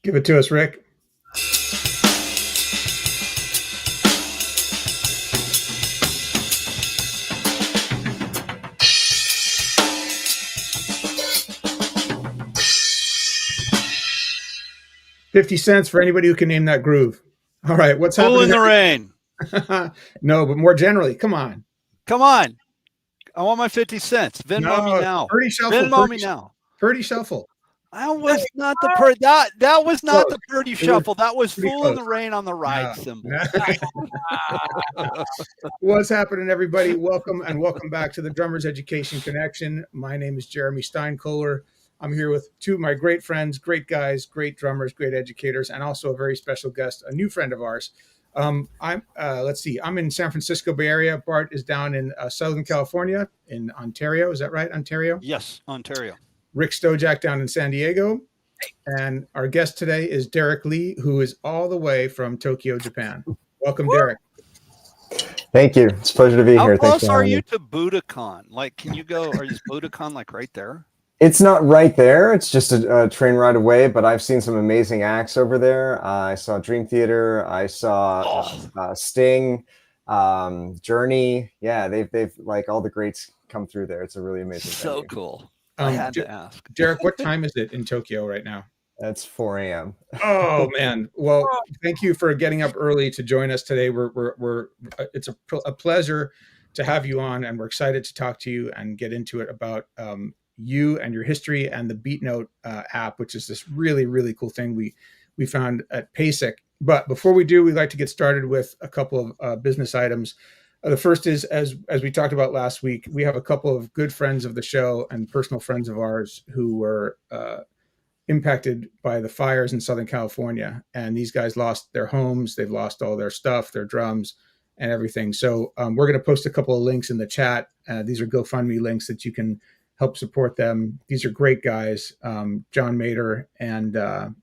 Give it to us, Rick. $0.50 for anybody who can name that groove. All right, what's Fool happening? in the rain. No, but more generally, come on. Come on. I want my 50 cents. Venmo me now. Purdy Shuffle. Venmo me now. Purdy Shuffle. That was not the that was not the Purdy Shuffle. That was Fool in the Rain on the ride symbol. What's happening, everybody? Welcome and welcome back to the Drummers Education Connection. My name is Jeremy Steinkohler. I'm here with two of my great friends, great guys, great drummers, great educators, and also a very special guest, a new friend of ours. Let's see. I'm in San Francisco Bay Area. Bart is down in Southern California, in Ontario. Is that right, Ontario? Yes, Ontario. Rick Stojak down in San Diego. And our guest today is Derek Lee, who is all the way from Tokyo, Japan. Welcome, Derek. Thank you. It's a pleasure to be here. How close are you to Budokan? Like, can you go? Is Budokan like right there? It's not right there. It's just a train ride away, but I've seen some amazing acts over there. I saw Dream Theater. I saw Sting, Journey. Yeah, they've like all the greats come through there. It's a really amazing venue. Cool. I had to ask. Derek, what time is it in Tokyo right now? It's 4 a.m. Oh man! Well, thank you for getting up early to join us today. It's a pleasure to have you on, and we're excited to talk to you and get into it about you and your history and the BeatNote app, which is this really, really cool thing we found at PASIC. But before we do, we'd like to get started with a couple of business items. The first is, as we talked about last week, we have a couple of good friends of the show and personal friends of ours who were impacted by the fires in Southern California. And these guys lost their homes. They've lost all their stuff, their drums and everything. So we're going to post a couple of links in the chat. These are GoFundMe links that you can help support them. These are great guys, John Mader and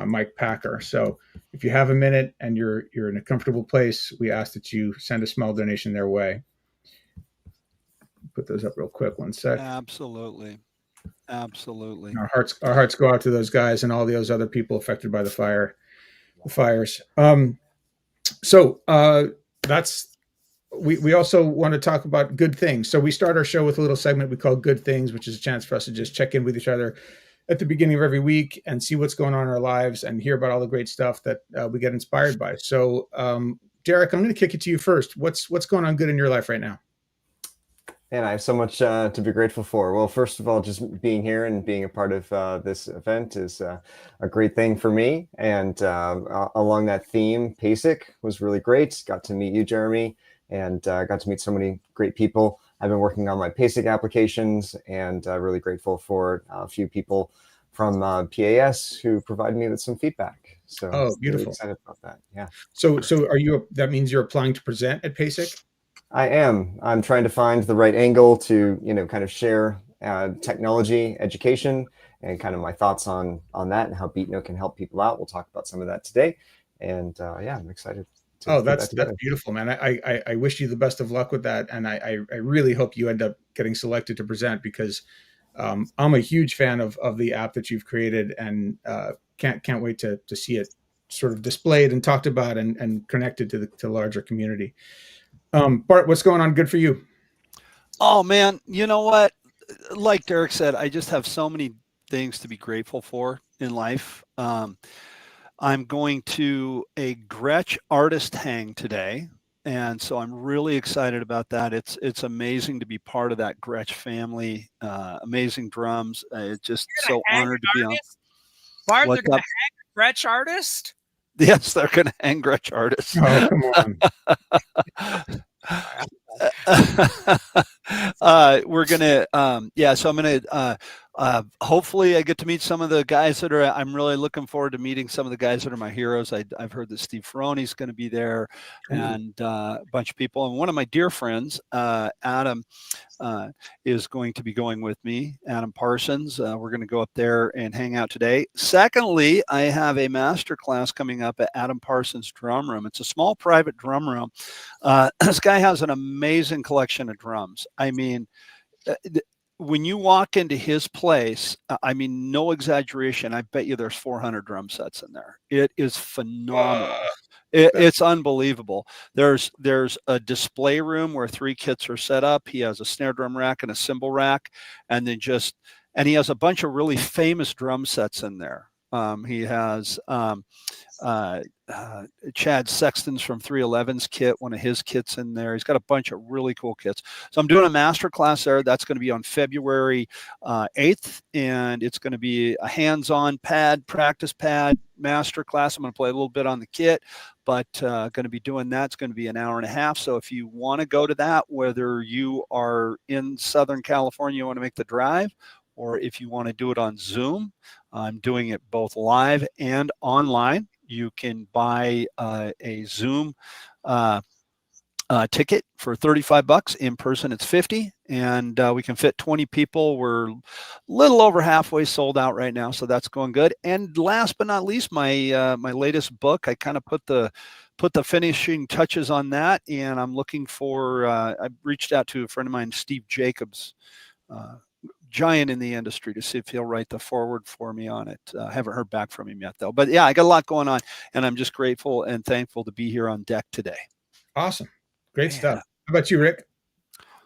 Mike Packer. So if you have a minute and you're in a comfortable place, we ask that you send a small donation their way. Put those up real quick. One sec. Absolutely. Our hearts go out to those guys and all those other people affected by the fires. We also want to talk about good things. So we start our show with a little segment we call Good Things, which is a chance for us to just check in with each other at the beginning of every week and see what's going on in our lives and hear about all the great stuff that we get inspired by. So, Derek, I'm going to kick it to you first. What's going on good in your life right now? And I have so much to be grateful for. Well, first of all, just being here and being a part of this event is a great thing for me. And along that theme, PASIC was really great. Got to meet you, Jeremy, and got to meet so many great people. I've been working on my PASIC applications and really grateful for a few people from PAS who provided me with some feedback. So beautiful. Really excited about that. Yeah. So that means you're applying to present at PASIC? I am. I'm trying to find the right angle to, kind of share technology education and kind of my thoughts on that and how BeatNote can help people out. We'll talk about some of that today. And I'm excited. That's beautiful, man. I wish you the best of luck with that. And I really hope you end up getting selected to present because I'm a huge fan of the app that you've created and can't wait to see it sort of displayed and talked about and connected to the larger community. Bart, what's going on good for you? Oh man, you know what? Like Derek said, I just have so many things to be grateful for in life. I'm going to a Gretsch artist hang today. And so I'm really excited about that. It's amazing to be part of that Gretsch family. Amazing drums. Just so honored to be on. Bart, they're going to hang a Gretsch artist? Yes, they're going to hang Gretsch artists. Oh, come on. We're going to, so I'm going to, hopefully I get to meet some of the guys I'm really looking forward to meeting some of the guys that are my heroes. I've heard that Steve Ferrone's going to be there and a bunch of people. And one of my dear friends, Adam, is going to be going with me, Adam Parsons. We're going to go up there and hang out today. Secondly, I have a master class coming up at Adam Parsons Drum Room. It's a small private drum room. This guy has an amazing collection of drums. I mean, when you walk into his place, I mean, no exaggeration, I bet you there's 400 drum sets in there. It is phenomenal. It's unbelievable. There's a display room where 3 kits are set up. He has a snare drum rack and a cymbal rack, and he has a bunch of really famous drum sets in there. He has Chad Sexton's from 311's kit, one of his kits in there. He's got a bunch of really cool kits. So I'm doing a master class there. That's going to be on February 8th, and it's going to be a hands-on practice pad master class. I'm going to play a little bit on the kit, but going to be doing that. It's going to be an hour and a half. So if you want to go to that, whether you are in Southern California, you want to make the drive, or if you want to do it on Zoom, I'm doing it both live and online. You can buy a Zoom ticket for $35. In person, it's $50, and we can fit 20 people. We're a little over halfway sold out right now, so that's going good. And last but not least, my latest book, I kind of put the finishing touches on that, and I'm looking for. I reached out to a friend of mine, Steve Jacobs. Giant in the industry, to see if he'll write the forward for me on it. Haven't heard back from him yet, though. But yeah, I got a lot going on, and I'm just grateful and thankful to be here on deck today. Awesome. Great stuff. How about you, Rick?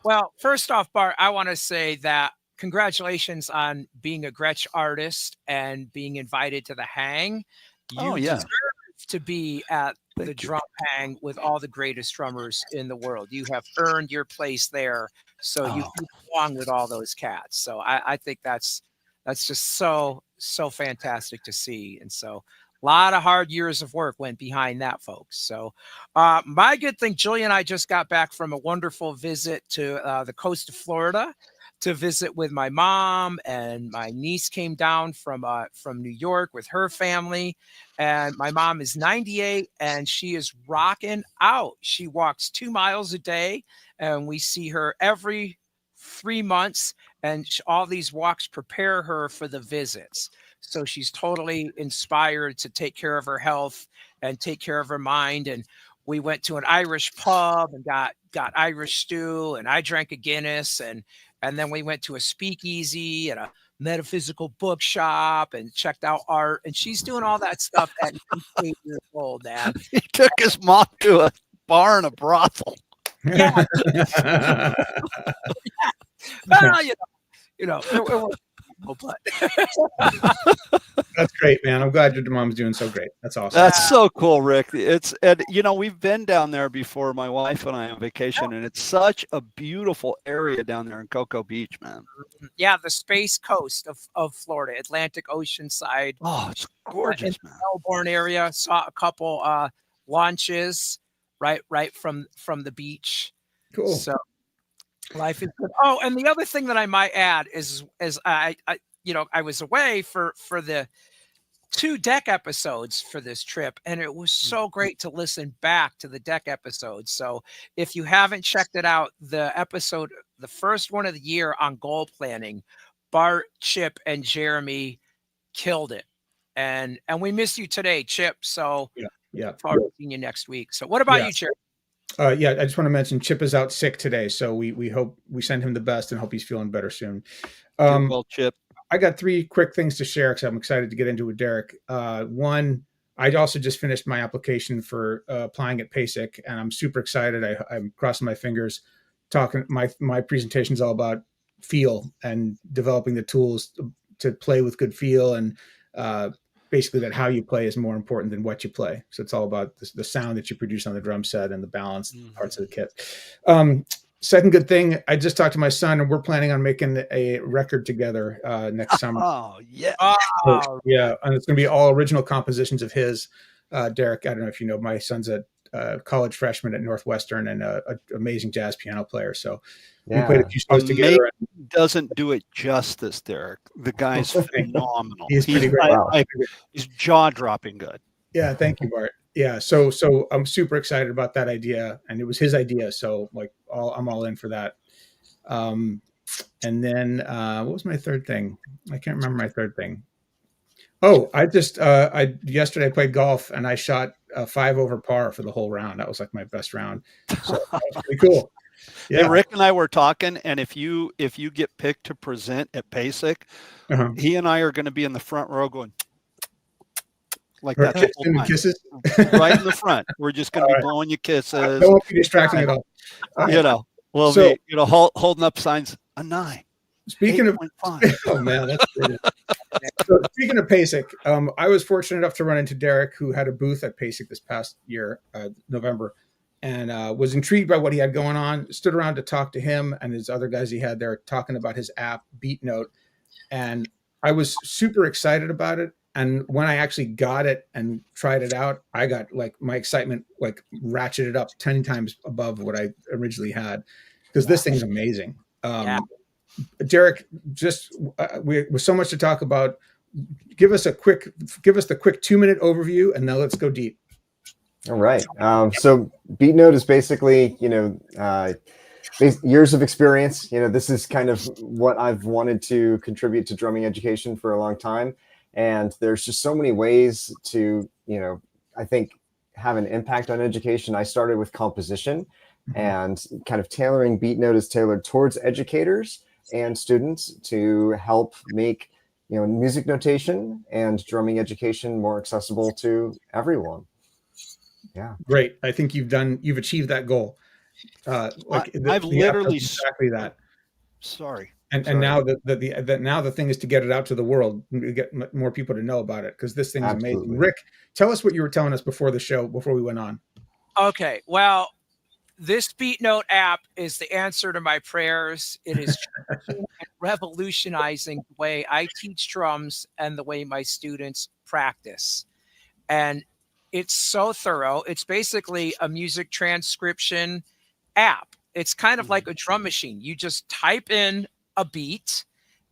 Well, first off, Bart, I want to say that congratulations on being a Gretsch artist and being invited to the hang. You deserve to be at the drum hang with all the greatest drummers in the world. You have earned your place there, so you belong with all those cats. So I think that's just so fantastic to see. And so a lot of hard years of work went behind that, folks. So my good thing, Julie and I just got back from a wonderful visit to the coast of Florida to visit with my mom, and my niece came down from New York with her family. And my mom is 98 and she is rocking out. She walks 2 miles a day, and we see her every 3 months, and all these walks prepare her for the visits. So she's totally inspired to take care of her health and take care of her mind. And we went to an Irish pub and got Irish stew, and I drank a Guinness, and then we went to a speakeasy and a metaphysical bookshop and checked out art. And she's doing all that stuff at 8 years old, man. He took his mom to a bar and a brothel. Yeah. Well, you know, but that's great, man. I'm glad your mom's doing so great. That's awesome. That's so cool, Rick. And we've been down there before, my wife and I, on vacation, and it's such a beautiful area down there in Cocoa Beach, man. Yeah, the Space Coast of Florida, Atlantic Ocean side. Oh, it's gorgeous, man. Melbourne area, saw a couple launches right from the beach. Cool. So life is good. Oh, and the other thing that I might add is I was away for the 2 deck episodes for this trip, and it was so great to listen back to the deck episodes. So if you haven't checked it out, the first one of the year on goal planning, Bart, Chip, and Jeremy killed it. And we miss you today, Chip. So yeah. Forward to seeing you next week. So what about you, Chip? I just want to mention Chip is out sick today, so we hope we send him the best and hope he's feeling better soon. Well, Chip. I got 3 quick things to share because I'm excited to get into with Derek. One, I also just finished my application for applying at PASIC, and I'm super excited. I'm crossing my fingers. My presentation is all about feel and developing the tools to play with good feel, and basically that how you play is more important than what you play. So it's all about the sound that you produce on the drum set and the balance parts of the kit. Second good thing, I just talked to my son, and we're planning on making a record together next summer. Oh, yeah. So, yeah, and it's going to be all original compositions of his. Derek, I don't know if you know, my son's a college freshman at Northwestern and an amazing jazz piano player. So we played a few shows together. Doesn't do it justice, Derek. The guy's phenomenal. He's pretty great. He's jaw-dropping good. Yeah, thank you, Bart. Yeah, so I'm super excited about that idea, and it was his idea, so I'm all in for that. And then what was my third thing? I can't remember my third thing. Oh, yesterday I played golf, and I shot 5 over par for the whole round. That was like my best round. So that was pretty cool. Hey, Rick and I were talking, and if you get picked to present at PASIC, he and I are going to be in the front row going like that the whole time. Kisses right in the front. We're just going to be blowing you kisses. Don't be distracting at all. You know, we'll be holding up signs. A 9. Speaking 8.5. of, oh man, that's brilliant. So speaking of PASIC, I was fortunate enough to run into Derek, who had a booth at PASIC this past year, November, and was intrigued by what he had going on. Stood around to talk to him and his other guys he had there, talking about his app Beat Note, and I was super excited about it. And when I actually got it and tried it out, I got like my excitement like ratcheted up 10 times above what I originally had, because this thing's amazing. Derek, just with so much to talk about, give us the quick 2-minute overview, and now let's go deep. All right. So Beat Note is basically, years of experience. This is kind of what I've wanted to contribute to drumming education for a long time. And there's just so many ways to, I think, have an impact on education. I started with composition, and kind of tailoring Beat Note is tailored towards educators and students to help make, music notation and drumming education more accessible to everyone. Yeah. Great. I think you've achieved that goal. I've literally exactly that. Sorry. And now the thing is to get it out to the world, get more people to know about it, because this thing is amazing. Rick, tell us what you were telling us before the show, before we went on. Okay. Well, this Beat Note app is the answer to my prayers. It is revolutionizing the way I teach drums and the way my students practice. And it's so thorough. It's basically a music transcription app. It's kind of like a drum machine. You just type in a beat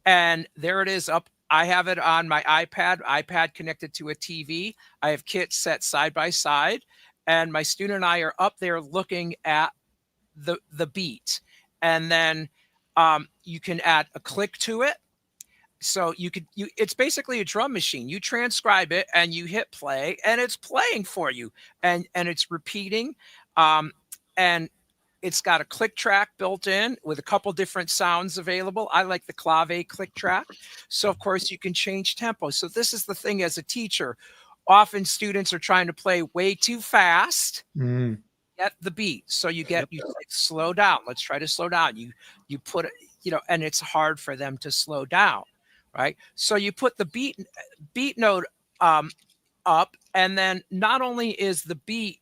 and there it is up. I have it on my iPad connected to a TV. I have kits set side by side, and my student and I are up there looking at the beat. And then you can add a click to it. So it's basically a drum machine. You transcribe it and you hit play, and it's playing for you, and it's repeating. And it's got a click track built in with a couple different sounds available. I like the clave click track. So of course you can change tempo. So this is the thing as a teacher. Often students are trying to play way too fast. Get the beat. So you slow down. Let's try to slow down. You put it, and it's hard for them to slow down, right? So you put the beat note up, and then not only is the beat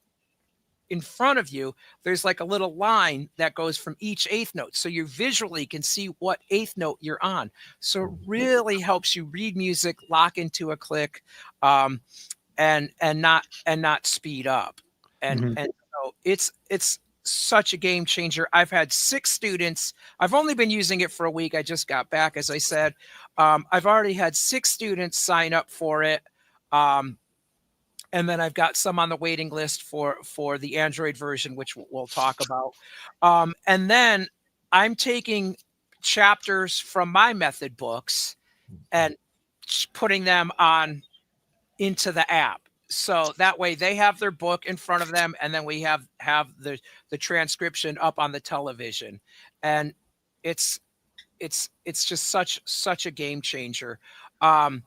in front of you, there's like a little line that goes from each eighth note, so you visually can see what eighth note you're on. So it really helps you read music, lock into a click, and not speed up. And so it's such a game changer. I've had 6 students. I've only been using it for a week. I just got back, as I said. I've already had 6 students sign up for it. And then I've got some on the waiting list for the Android version, which we'll talk about. And then I'm taking chapters from my method books and putting them into the app. So that way they have their book in front of them, and then we have the transcription up on the television. And it's just such a game changer. And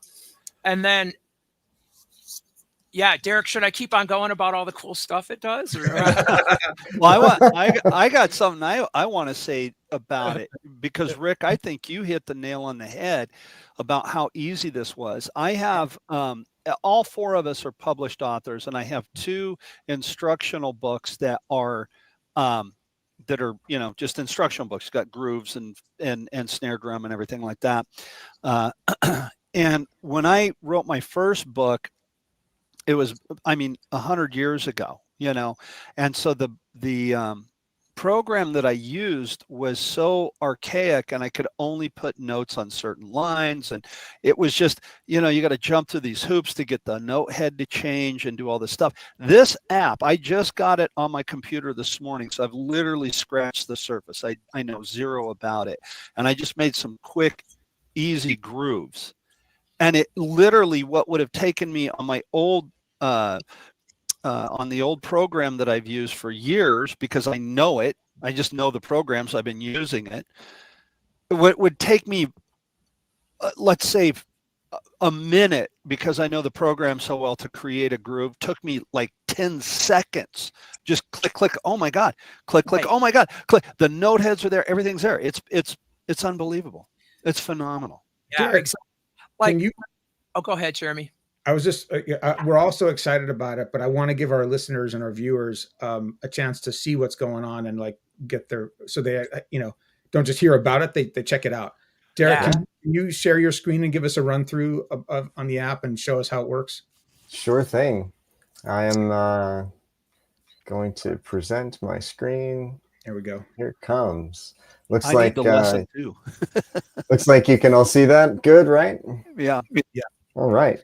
then, yeah, Derek, should I keep on going about all the cool stuff it does? Well, I got something I want to say about it, because Rick, I think you hit the nail on the head about how easy this was. I have all 4 of us are published authors, and I have 2 instructional books that are just instructional books. Got grooves and snare drum and everything like that. And when I wrote my first book, it was, 100 years ago, and so the program that I used was so archaic, and I could only put notes on certain lines, and it was just, you got to jump through these hoops to get the note head to change and do all this stuff. This app, I just got it on my computer this morning, so I've literally scratched the surface. I know zero about it, and I just made some quick, easy grooves. And it literally, what would have taken me on my old, on the old program that I've used for years, because I know it I just know the program, so I've been using it. What would take me, let's say, a minute, because I know the program so well, to create a groove, took me like 10 seconds. Just click, click. Oh my God. Click, click. Right. Oh my God. Click. The note heads are there. Everything's there. It's unbelievable. It's phenomenal. Yeah, Derek, exactly. Like, can you? oh, go ahead, Jeremy. I was just, we're all so excited about it, but I want to give our listeners and our viewers a chance to see what's going on and like get their, so they, don't just hear about it, they check it out. Derek, Yeah. can you share your screen and give us a run through on the app and show us how it works? Sure thing. I am going to present my screen. There we go. Here it comes. Looks I like need the lesson too. looks like you can all see that. Good, right? Yeah. All right.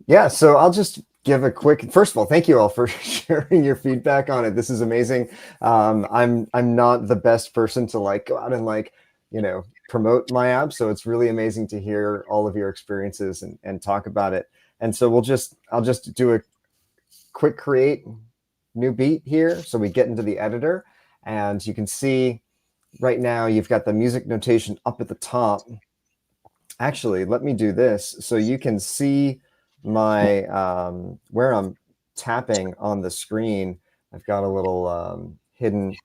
Yeah. So I'll just give a quick. First of all, thank you all for sharing your feedback on it. This is amazing. I'm not the best person to like go out and like promote my app, so it's really amazing to hear all of your experiences and talk about it. And so I'll just do a quick create new beat here. So we get into the editor, and you can see right now you've got the music notation up at the top. Actually, let me do this so you can see my where I'm tapping on the screen. I've got a little hidden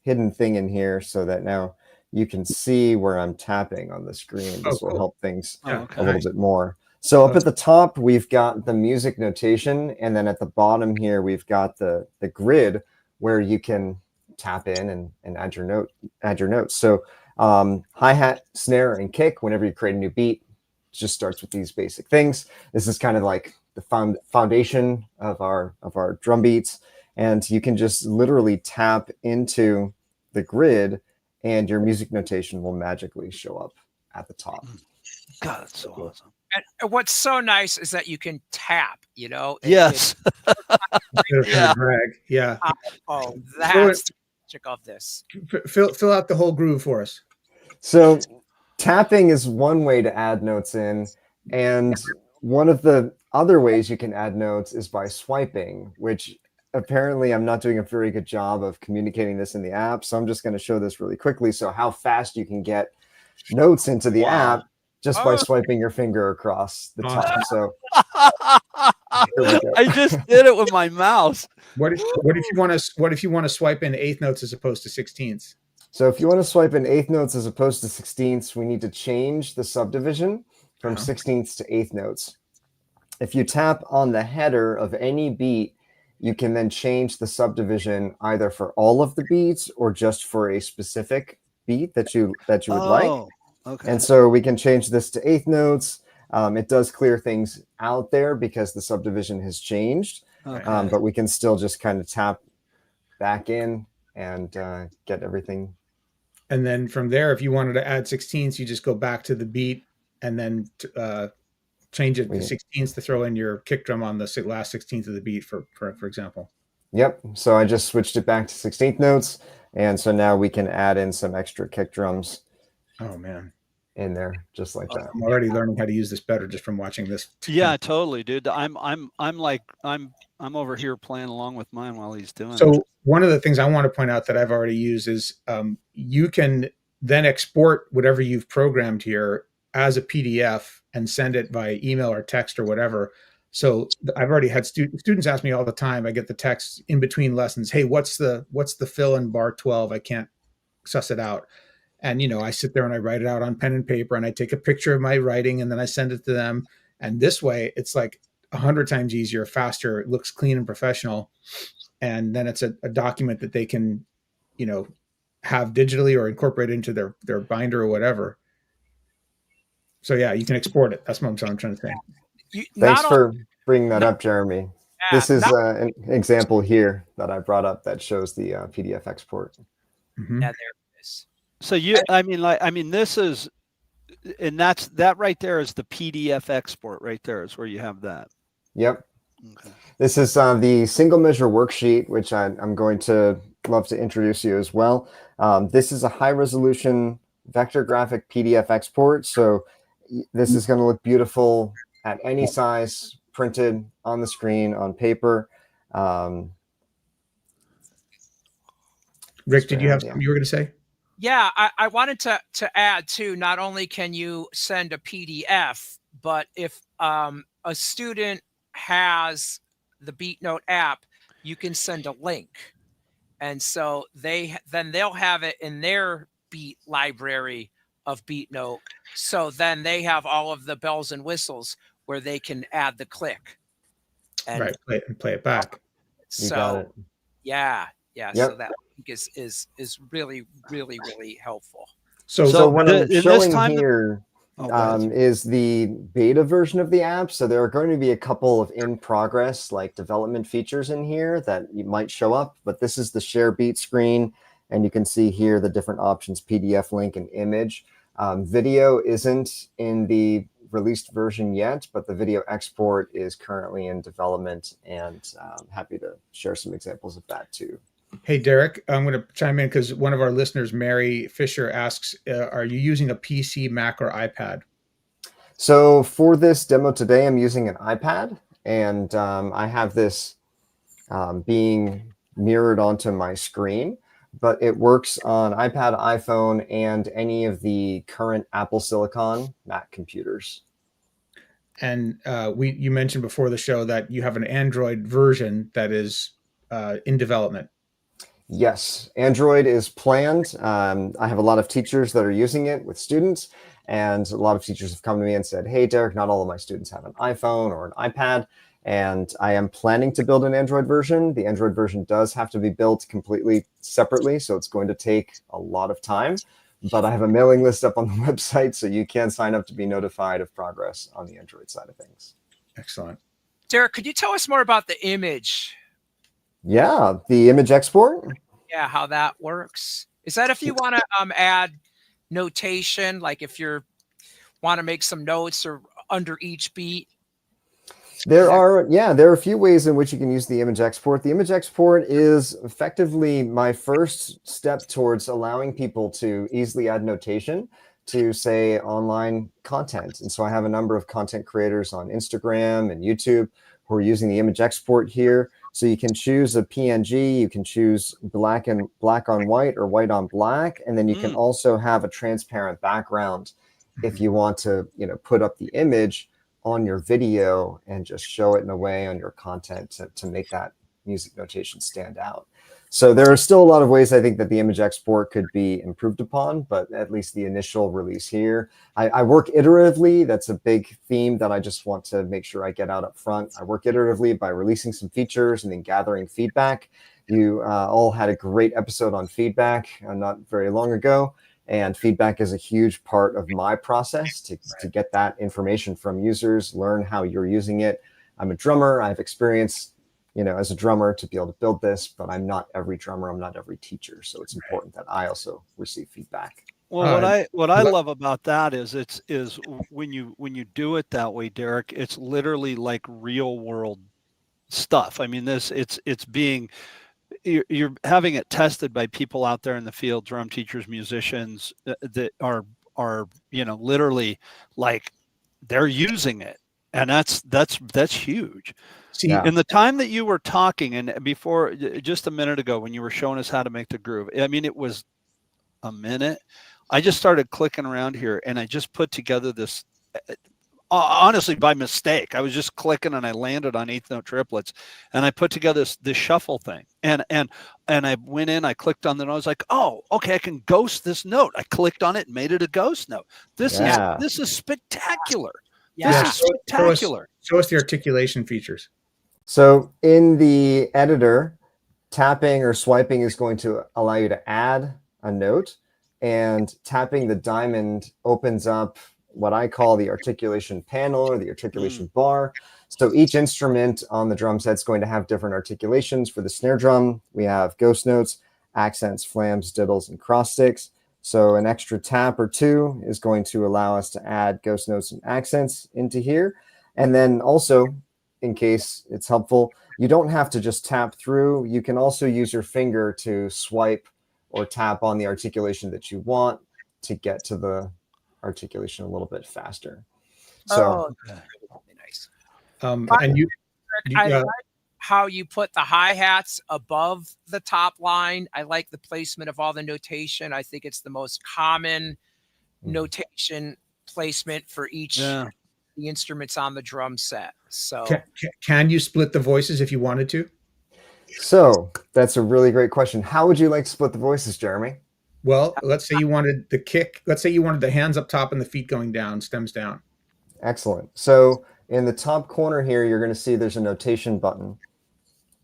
thing in here so that now you can see where I'm tapping on the screen. This will help things a little bit more. So up at the top, we've got the music notation, and then at the bottom here, we've got the grid where you can tap in and add your notes. So hi-hat, snare, and kick, whenever you create a new beat, it just starts with these basic things. This is kind of like the foundation of our drum beats, and you can just literally tap into the grid, and your music notation will magically show up at the top. God, that's so awesome. And what's so nice is that you can tap, Yes. Yeah. Yeah. Oh, that's the magic of this. Fill out the whole groove for us. So tapping is one way to add notes in, and one of the other ways you can add notes is by swiping, which apparently I'm not doing a very good job of communicating this in the app. So I'm just going to show this really quickly. So how fast you can get notes into the app just by swiping your finger across the top. So I just did it with my mouse. What if you want to swipe in eighth notes as opposed to 16ths? So if you want to swipe in eighth notes as opposed to 16ths, we need to change the subdivision from 16ths to eighth notes. If you tap on the header of any beat, you can then change the subdivision either for all of the beats or just for a specific beat that you would like. Okay. And so we can change this to eighth notes. It does clear things out there because the subdivision has changed, but we can still just kind of tap back in and get everything. And then from there, if you wanted to add 16ths, you just go back to the beat and then change it to 16ths to throw in your kick drum on the last 16th of the beat, for example. Yep. So I just switched it back to 16th notes, and so now we can add in some extra kick drums. Oh man, in there just like that. I'm already learning how to use this better just from watching this. Yeah, totally, dude. I'm over here playing along with mine while he's doing it. So one of the things I want to point out that I've already used is you can then export whatever you've programmed here as a PDF and send it by email or text or whatever. So I've already had students ask me all the time. I get the text in between lessons. Hey, what's the fill in bar 12? I can't suss it out. And, I sit there and I write it out on pen and paper and I take a picture of my writing and then I send it to them. And this way it's like 100 times easier, faster. It looks clean and professional. And then it's a document that they can, have digitally or incorporate into their binder or whatever. So yeah, you can export it. That's what I'm trying to say. Thanks for bringing that up, Jeremy. Yeah, this is an example here that I brought up that shows the PDF export. Mm-hmm. Yeah, there it is. So this is, and that right there is the PDF export right there is where you have that. Yep. Okay. This is the single measure worksheet, which I'm going to love to introduce you as well. This is a high resolution vector graphic PDF export. So this is going to look beautiful at any size, printed on the screen, on paper. Rick, did you have something you were going to say? Yeah, I wanted to add too, not only can you send a PDF, but if a student has the BeatNote app, you can send a link. And so they'll have it in their Beat library of BeatNote. So then they have all of the bells and whistles where they can add the click. And right, play it back. You got it. Yeah. Yep. So that is really, really, really helpful. So what I'm showing here is the beta version of the app. So there are going to be a couple of in progress like development features in here that you might show up, but this is the share Beat screen. And you can see here the different options, PDF link and image. Video isn't in the released version yet, but the video export is currently in development, and I'm happy to share some examples of that too. Hey, Derek, I'm going to chime in because one of our listeners, Mary Fisher, asks, are you using a PC, Mac, or iPad? So for this demo today, I'm using an iPad, and I have this being mirrored onto my screen, but it works on iPad, iPhone, and any of the current Apple Silicon Mac computers. And you mentioned before the show that you have an Android version that is in development. Yes, Android is planned. I have a lot of teachers that are using it with students, and a lot of teachers have come to me and said, hey, Derek, not all of my students have an iPhone or an iPad, and I am planning to build an Android version. The Android version does have to be built completely separately, so it's going to take a lot of time, but I have a mailing list up on the website, so you can sign up to be notified of progress on the Android side of things. Excellent. Derek, could you tell us more about the image? Yeah, the image export. Yeah, how that works. Is that if you want to add notation, like if you want to make some notes or under each beat? There are a few ways in which you can use the image export. The image export is effectively my first step towards allowing people to easily add notation to, say, online content. And so I have a number of content creators on Instagram and YouTube who are using the image export here. So you can choose a PNG, you can choose black on white or white on black, and then you can also have a transparent background if you want to, put up the image on your video and just show it in a way on your content to make that music notation stand out. So there are still a lot of ways I think that the image export could be improved upon, but at least the initial release here, I work iteratively. That's a big theme that I just want to make sure I get out up front. I work iteratively by releasing some features and then gathering feedback. You all had a great episode on feedback not very long ago. And feedback is a huge part of my process to get that information from users, learn how you're using it. I'm a drummer. I have experience, as a drummer to be able to build this, but I'm not every drummer. I'm not every teacher. So it's important that I also receive feedback. Well, what I love about that is when you do it that way, Derek, it's literally like real world stuff. I mean, you're having it tested by people out there in the field, drum teachers, musicians that are literally like they're using it, and that's huge. See, in the time that you were talking and before, just a minute ago, when you were showing us how to make the groove, I mean, it was a minute. I just started clicking around here, and I just put together this. Honestly, by mistake, I was just clicking and I landed on eighth note triplets, and I put together this shuffle thing. And I went in, I clicked on the note. I was like, oh, okay, I can ghost this note. I clicked on it and made it a ghost note. This is spectacular. Yeah. This is spectacular. Show us the articulation features. So in the editor, tapping or swiping is going to allow you to add a note, and tapping the diamond opens up what I call the articulation panel or the articulation bar. So each instrument on the drum set is going to have different articulations. For the snare drum, we have ghost notes, accents, flams, diddles, and cross sticks. So an extra tap or two is going to allow us to add ghost notes and accents into here. And then also, in case it's helpful, you don't have to just tap through. You can also use your finger to swipe or tap on the articulation that you want to get to the articulation a little bit faster. So really nice. And I like how you put the hi-hats above the top line. I like the placement of all the notation. I think it's the most common notation placement for each the instruments on the drum set. So can you split the voices if you wanted to? So that's a really great question. How would you like to split the voices, Jeremy? Well, let's say you wanted the kick. Let's say you wanted the hands up top and the feet going down, stems down. Excellent. So in the top corner here, you're going to see there's a notation button.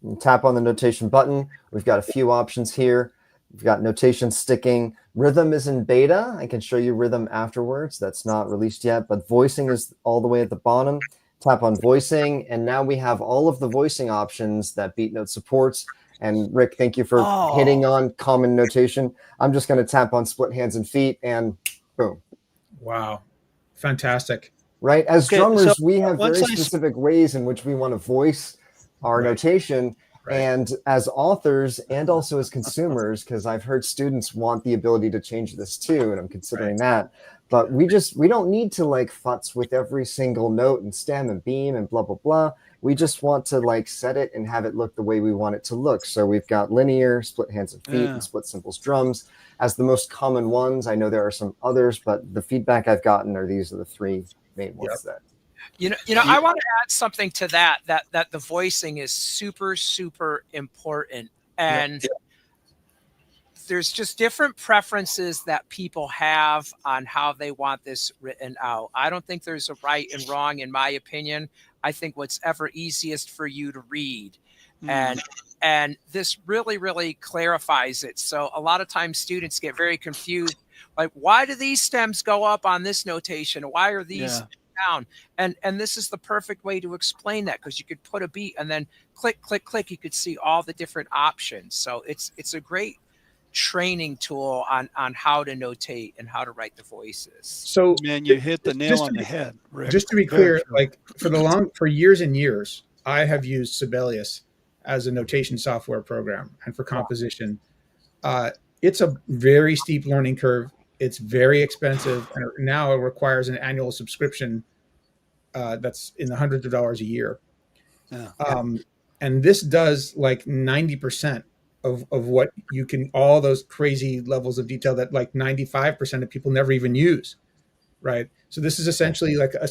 You tap on the notation button. We've got a few options here. We've got notation sticking. Rhythm is in beta. I can show you rhythm afterwards. That's not released yet, but voicing is all the way at the bottom. Tap on voicing, and now we have all of the voicing options that BeatNote supports. And Rick, thank you for hitting on common notation. I'm just going to tap on split hands and feet, and boom. Wow. Fantastic. Right? As drummers, we have very specific ways in which we want to voice our notation. Right. And as authors and also as consumers, because I've heard students want the ability to change this too, and I'm considering that. But we don't need to like futz with every single note and stem and beam and blah, blah, blah. We just want to like set it and have it look the way we want it to look. So we've got linear, split hands and feet, and split cymbals drums as the most common ones. I know there are some others, but the feedback I've gotten are these are the three main ones that. You know, I want to add something to that the voicing is super, super important. And there's just different preferences that people have on how they want this written out. I don't think there's a right and wrong, in my opinion. I think what's ever easiest for you to read. And this really, really clarifies it. So a lot of times students get very confused. Like, why do these stems go up on this notation? Why are these down? And this is the perfect way to explain that, because you could put a beat and then click, click, click. You could see all the different options. So it's a great training tool on how to notate and how to write the voices. So man, you hit the nail on the head, Rick. Just to be clear, like for years and years, I have used Sibelius as a notation software program, and for composition, it's a very steep learning curve. It's very expensive, and now it requires an annual subscription that's in the hundreds of dollars a year. And this does like 90% of what you can, all those crazy levels of detail that like 95% of people never even use, right? So this is essentially like a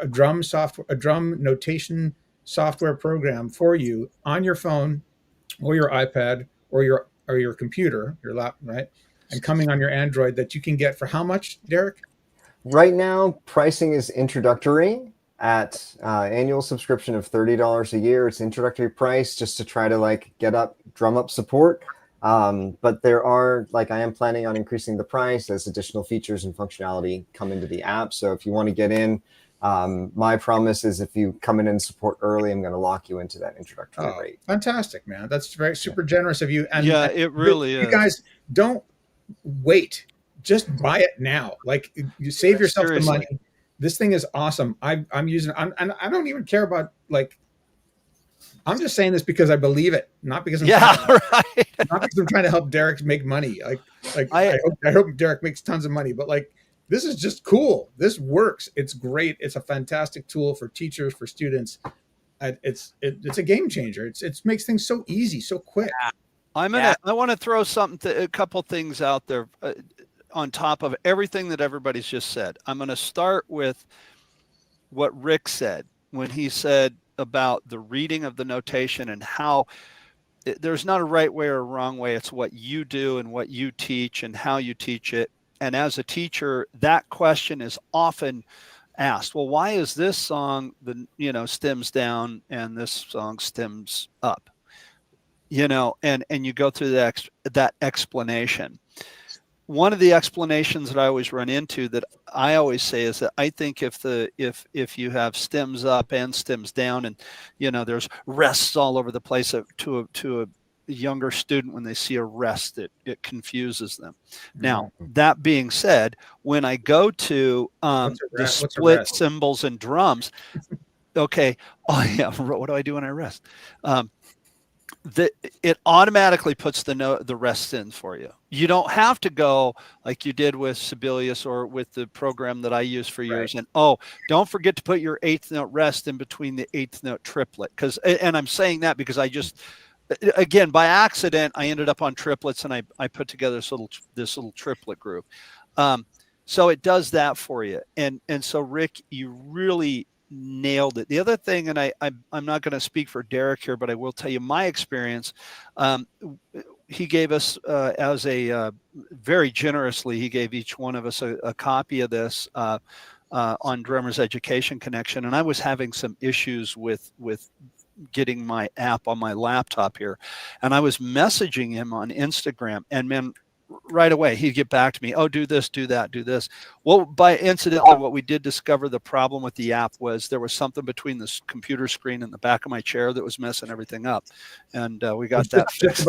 drum notation software program for you on your phone or your iPad or your computer, your laptop, right? And coming on your Android, that you can get for how much, Derek? Right now, pricing is introductory at annual subscription of $30 a year. It's introductory price just to try to like drum up support. But there are, like, I am planning on increasing the price as additional features and functionality come into the app. So if you want to get in, my promise is if you come in and support early, I'm going to lock you into that introductory rate. Fantastic, man. That's very super generous of you. And it really is. You guys don't wait. Just buy it now. Like, you save yourself the money. This thing is awesome. I'm using it. And I don't even care about, like, I'm just saying this because I believe it, not because I'm not because I'm trying to help Derek make money. I hope Derek makes tons of money, but like, this is just cool. This works. It's great. It's a fantastic tool for teachers, for students. It's a game changer. It makes things so easy, so quick. I want to throw a couple things out there on top of everything that everybody's just said. I'm going to start with what Rick said when he said about the reading of the notation and how there's not a right way or a wrong way. It's what you do and what you teach and how you teach it. And as a teacher, that question is often asked. Well, why is this song stems down and this song stems up? And you go through that explanation. One of the explanations that I always run into that I always say is that I think if you have stems up and stems down and there's rests all over the place to a younger student, when they see a rest, it confuses them. Now, that being said, when I go to the split cymbals and drums, what do I do when I rest? it automatically puts the rest in for you. You don't have to go like you did with Sibelius or with the program that I used for years. Right. And don't forget to put your 8th note rest in between the 8th note triplet. And I'm saying that because I just, again, by accident, I ended up on triplets, and I put together this little triplet group. So it does that for you. And so Rick, you really nailed it. The other thing, and I'm not going to speak for Derek here, but I will tell you my experience. He gave us very generously, he gave each one of us a copy of this on Drummers Education Connection. And I was having some issues with getting my app on my laptop here. And I was messaging him on Instagram, and man, right away he'd get back to me, do this, do that, do this. Well, incidentally, what we did discover the problem with the app was there was something between the computer screen and the back of my chair that was messing everything up, and we got that fixed.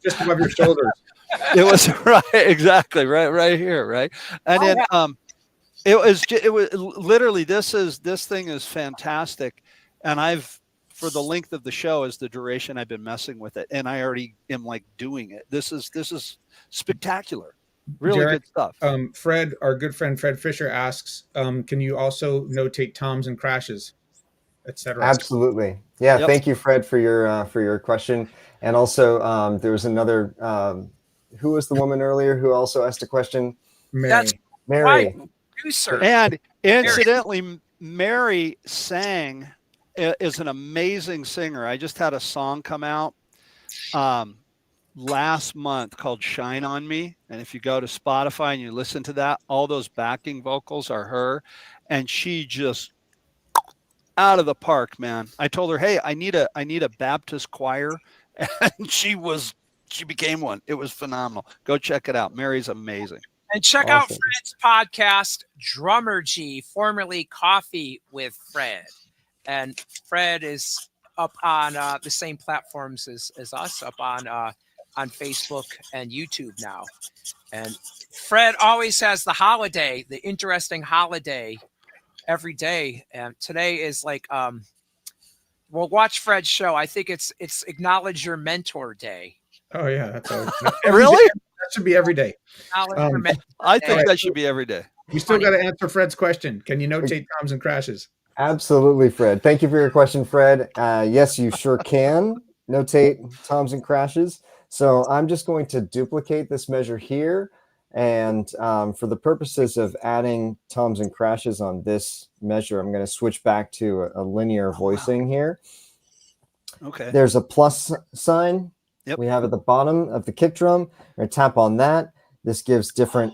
Just above your shoulders. It was right, exactly, right here, right. And then it was literally, this thing is fantastic, and for the length of the show is the duration I've been messing with it, and I already am like doing it. This is spectacular, really Derek, good stuff. Fred, our good friend Fred Fisher asks, can you also notate toms and crashes, etc.? Absolutely, yeah. Yep. Thank you, Fred, for your question. And also, there was another. Who was the woman earlier who also asked a question? Mary. Mary. Producer. And incidentally, Mary sang. Is an amazing singer. I just had a song come out last month called Shine on Me. And if you go to Spotify and you listen to that, all those backing vocals are her. And she just out of the park, man. I told her, hey, I need a Baptist choir. And she became one. It was phenomenal. Go check it out. Mary's amazing. And check out Fred's podcast, Drummergy, formerly Coffee with Fred. And Fred is up on the same platforms as us, up on Facebook and YouTube now. And Fred always has the interesting holiday every day. And today is like, well, watch Fred's show. I think it's Acknowledge Your Mentor Day. Oh yeah, that's really? That should be every day. I think that should be every day. We still got to answer Fred's question. Can you notate toms and crashes? Absolutely, Fred. Thank you for your question, Fred. Yes, you sure can notate toms and crashes. So I'm just going to duplicate this measure here. And for the purposes of adding toms and crashes on this measure, I'm going to switch back to a linear voicing here. Okay. There's a plus sign. Yep. We have at the bottom of the kick drum. We're going to tap on that. This gives different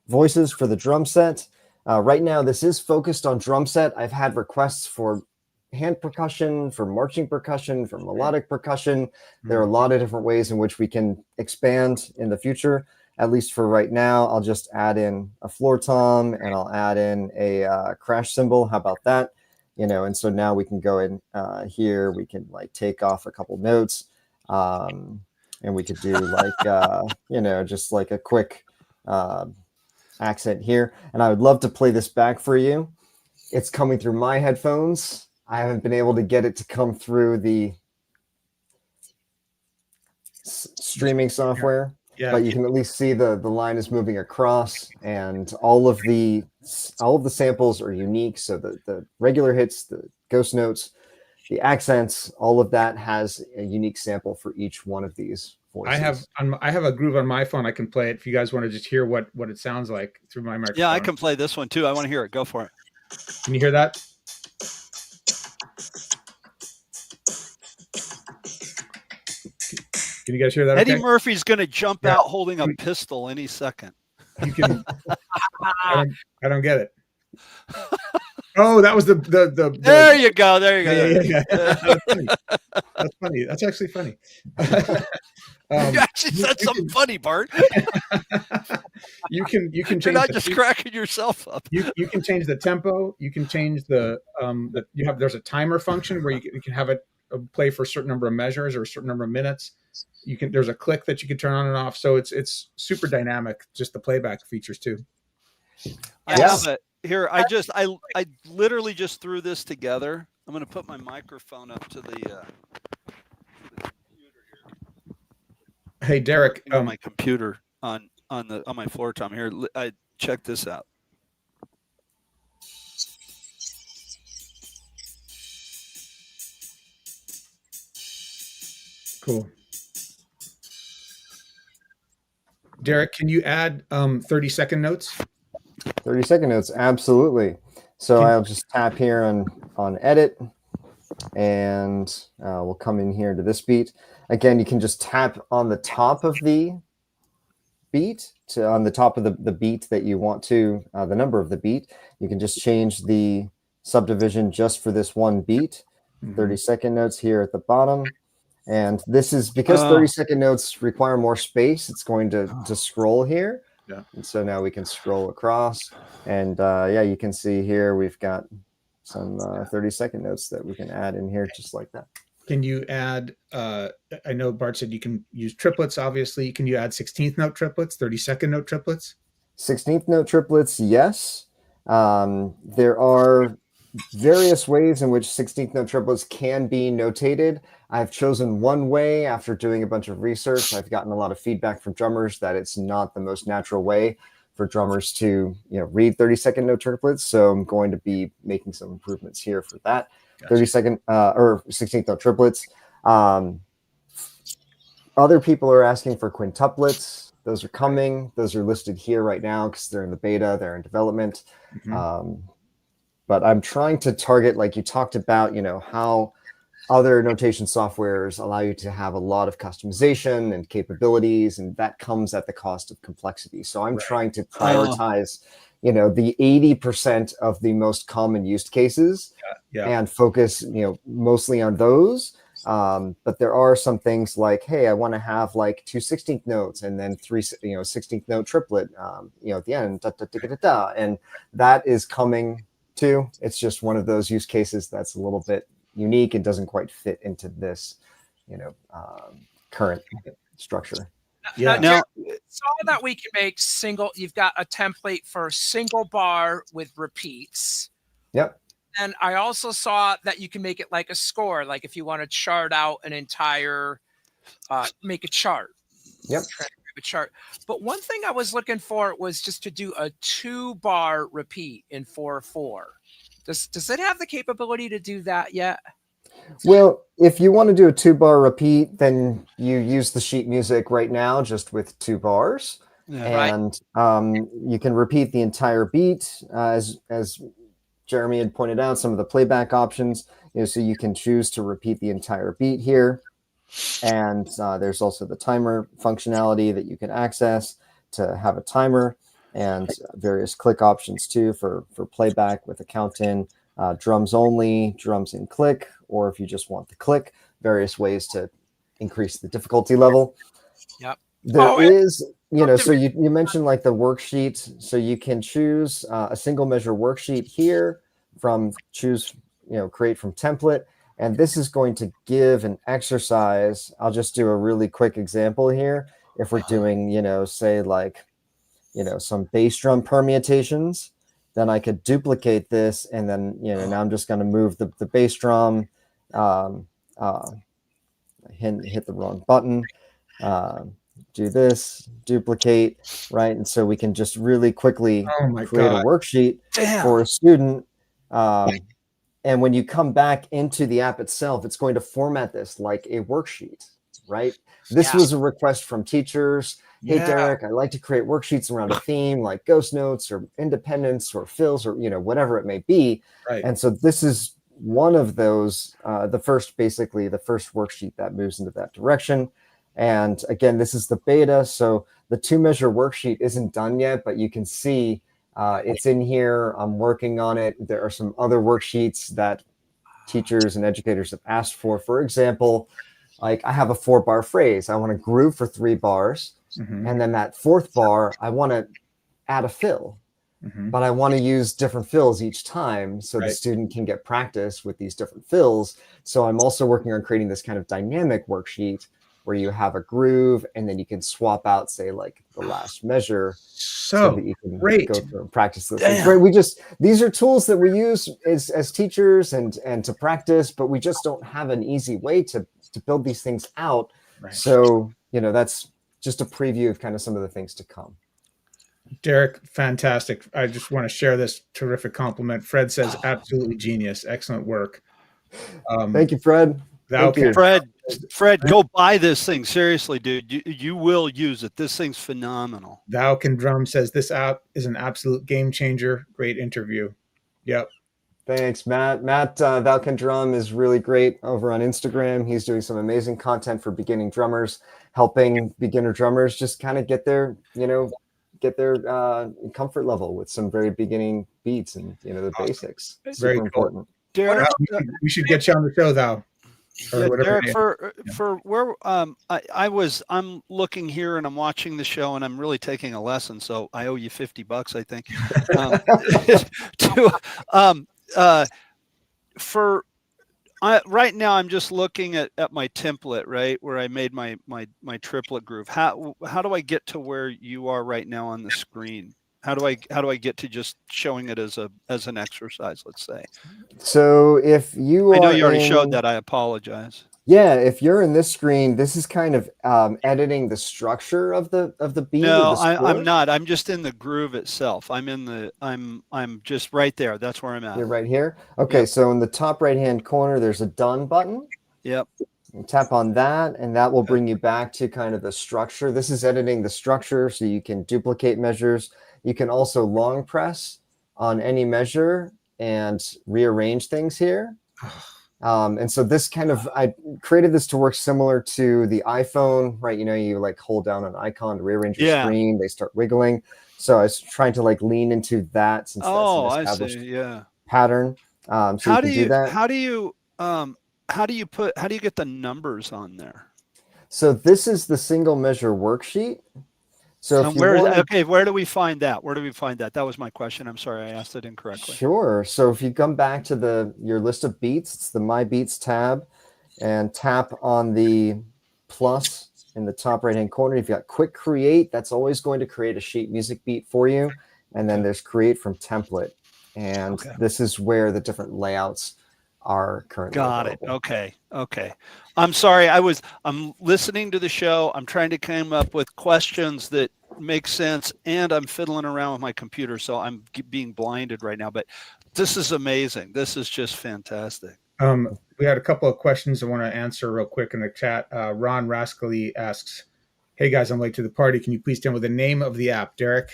voices for the drum set. Right now, this is focused on drum set. I've had requests for hand percussion, for marching percussion, for melodic percussion. There are a lot of different ways in which we can expand in the future. At least for right now, I'll just add in a floor tom, and I'll add in a crash cymbal. How about that? And so now we can go in here. We can like take off a couple notes, and we could do like, just like a quick accent here. And I would love to play this back for you. It's coming through my headphones. I haven't been able to get it to come through the streaming software. Yeah. But you can at least see the line is moving across, and all of the samples are unique. So the regular hits, the ghost notes, the accents, all of that has a unique sample for each one of these voices. I have a groove on my phone. I can play it if you guys want to just hear what it sounds like through my microphone. Yeah, I can play this one too. I want to hear it. Go for it. Can you hear that? Can you guys hear that? Eddie okay? Murphy's going to jump out holding a pistol any second. You can. I don't get it. Oh, that was the There you go. There you go. Yeah. That's funny. That's actually funny. You actually said something funny, Bart. You can change. You're not just cracking yourself up. You can change the tempo. You can change there's a timer function where you can have it play for a certain number of measures or a certain number of minutes. There's a click that you can turn on and off. So it's super dynamic. Just the playback features too. I have it here. I literally just threw this together. I'm going to put my microphone up to the computer Hey, Derek. On my computer on my floor tom here. I check this out. Cool. Derek, can you add 30-second notes? 30-second notes, absolutely. So I'll just tap here on edit, and we'll come in here to this beat. Again, you can just tap on the top of the beat on the top of the beat that you want to, the number of the beat. You can just change the subdivision just for this one beat. 30-second notes here at the bottom. And this is because 30-second notes require more space. It's going to scroll here. Yeah. And so now we can scroll across. And yeah, you can see here we've got some 30-second notes that we can add in here just like that. Can you add, I know Bart said you can use triplets, obviously. Can you add 16th note triplets, 30-second note triplets? 16th note triplets, yes. There are various ways in which 16th note triplets can be notated. I've chosen one way after doing a bunch of research. I've gotten a lot of feedback from drummers that it's not the most natural way for drummers to read 30-second note triplets. So I'm going to be making some improvements here for that. Gotcha. 30-second or 16th note triplets. Other people are asking for quintuplets. Those are coming. Those are listed here right now because they're in the beta. They're in development. But I'm trying to target, like you talked about, how other notation softwares allow you to have a lot of customization and capabilities, and that comes at the cost of complexity. So I'm trying to prioritize, the 80% of the most common use cases and focus, mostly on those. But there are some things like, hey, I want to have like 2 16th notes and then 3, 16th note triplet, at the end, and that is coming too. It's just one of those use cases that's a little bit unique and doesn't quite fit into this, current structure. Yeah. Now, saw that we can make you've got a template for single bar with repeats. Yep. And I also saw that you can make it like a score, like if you want to chart out an entire, make a chart. Yep. A chart. But one thing I was looking for was just to do a 2-bar repeat in 4/4. Does it have the capability to do that yet? Well, if you want to do a 2-bar repeat, then you use the sheet music right now just with 2 bars. Yeah. And you can repeat the entire beat as Jeremy had pointed out, some of the playback options, so you can choose to repeat the entire beat here. And there's also the timer functionality that you can access to have a timer, and various click options too for playback with a count in, drums only, drums in click, or if you just want the click, various ways to increase the difficulty level. Yep. There is, so you mentioned like the worksheet, so you can choose a single measure worksheet here from create from template. And this is going to give an exercise. I'll just do a really quick example here. If we're doing, say like, some bass drum permutations, then I could duplicate this. And then, now I'm just going to move the bass drum, hit the wrong button, do this, duplicate, right? And so we can just really quickly create a worksheet for a student. And when you come back into the app itself, it's going to format this like a worksheet, right? This was a request from teachers. Hey, Derek, I like to create worksheets around a theme like ghost notes or independence or fills or, whatever it may be. Right. And so this is one of those, the first worksheet that moves into that direction. And again, this is the beta. So the 2-measure worksheet isn't done yet, but you can see it's in here. I'm working on it. There are some other worksheets that teachers and educators have asked for. For example, like I have a 4-bar phrase. I want to groove for 3 bars. And then that 4th bar, I want to add a fill. But I want to use different fills each time so the student can get practice with these different fills. So I'm also working on creating this kind of dynamic worksheet where you have a groove and then you can swap out, say, like the last measure so that you can go through and practice this. Right? These are tools that we use as teachers and to practice, but we just don't have an easy way to build these things out. Right. So, that's just a preview of kind of some of the things to come. Derek, fantastic. I just want to share this terrific compliment. Fred says, absolutely genius. Excellent work. Thank you, Fred. Thank you. Fred, go buy this thing. Seriously, dude, you will use it. This thing's phenomenal. Thou Can Drum says this app is an absolute game changer. Great interview. Yep. Thanks, Matt. Matt, Thou Can Drum is really great over on Instagram. He's doing some amazing content for beginning drummers, helping beginner drummers just kind of get their, get their comfort level with some very beginning beats and, the basics. Very Super important. Derek, we should get you on the show, Thou. Derek, for where I'm looking here and I'm watching the show and I'm really taking a lesson. So I owe you $50, I think. Right now I'm just looking at my template, right, where I made my triplet groove. How do I get to where you are right now on the screen? How do I get to just showing it as an exercise, let's say? So if I know you already showed that, I apologize. Yeah, if you're in this screen, this is kind of editing the structure of the beat. No, I'm not. I'm just in the groove itself. I'm just right there. That's where I'm at. You're right here. Okay, yep. So in the top right hand corner, there's a done button. Yep. You tap on that, and that will bring you back to kind of the structure. This is editing the structure, so you can duplicate measures. You can also long press on any measure and rearrange things here. And so this I created this to work similar to the iPhone, right? You like hold down an icon to rearrange your screen, they start wiggling. So I was trying to like lean into that since that's an established pattern. So how do you do that? How do you get the numbers on there? So this is the single measure worksheet. So where do we find that? Where do we find that? That was my question. I'm sorry, I asked it incorrectly. Sure. So if you come back to your list of beats, it's the My Beats tab, and tap on the plus in the top right hand corner. You've got Quick Create. That's always going to create a sheet music beat for you. And then there's Create from Template. And this is where the different layouts are currently available. Okay. I'm sorry. I'm listening to the show. I'm trying to come up with questions that make sense, and I'm fiddling around with my computer, so I'm being blinded right now. But this is amazing. This is just fantastic. We had a couple of questions I want to answer real quick in the chat. Ron Rascally asks, "Hey guys, I'm late to the party. Can you please tell me the name of the app, Derek?"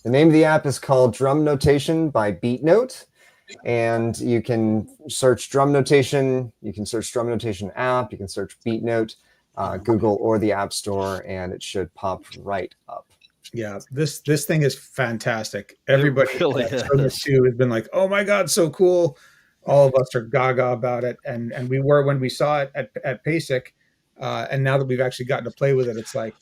The name of the app is called Drum Notation by BeatNote. And you can search drum notation. You can search drum notation app. You can search BeatNote, Google or the App Store, and it should pop right up. Yeah, this thing is fantastic. Everybody really has been like, "Oh my God, so cool!" All of us are gaga about it, and we were when we saw it at PASIC, and now that we've actually gotten to play with it, it's like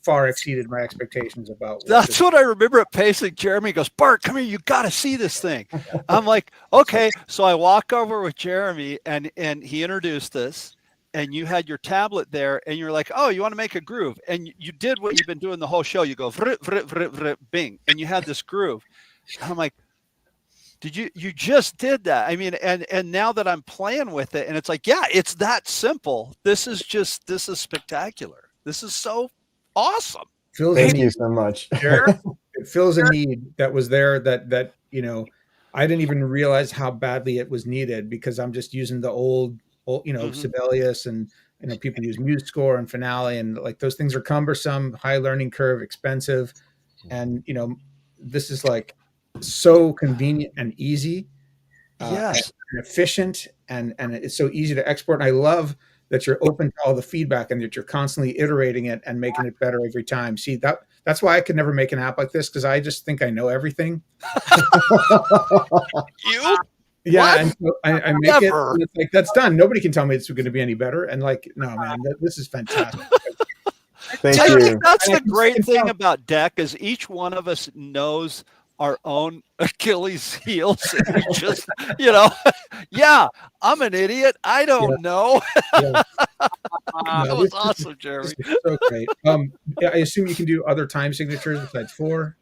far exceeded my expectations about. That's what I remember at PASIC. Jeremy goes, "Bart, come here, you got to see this thing." I'm like, okay. So I walk over with Jeremy, and he introduced us, and you had your tablet there, and you're like, "Oh, you want to make a groove?" And you did what you've been doing the whole show. You go, vrit, vrit, vrit, vrit, bing, and you had this groove. And I'm like, did you just did that? I mean, and now that I'm playing with it, and it's like, yeah, it's that simple. This is spectacular. This is so awesome. Thank you so much. It fills a need that was there that I didn't even realize how badly it was needed, because I'm just using the old Sibelius, and people use MuseScore and Finale, and like those things are cumbersome, high learning curve, expensive, and this is like so convenient and easy, and efficient, and it's so easy to export. And I love that you're open to all the feedback and that you're constantly iterating it and making it better every time. See, that's why I could never make an app like this, because I just think I know everything. You? Yeah, and so I make it, and it's like, that's done. Nobody can tell me it's going to be any better. And like, no, man, this is fantastic. Thank I you. think that's the great thing about DEC is each one of us knows our own Achilles heels. And we just, yeah, I'm an idiot. I don't know. That was awesome, Jeremy. So great. I assume you can do other time signatures besides 4.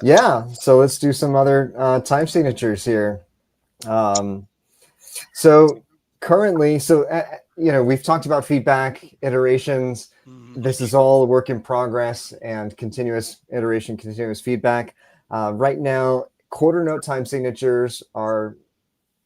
Yeah. So let's do some other time signatures here. So currently, we've talked about feedback, iterations. This is all a work in progress and continuous iteration, continuous feedback. Right now, quarter note time signatures are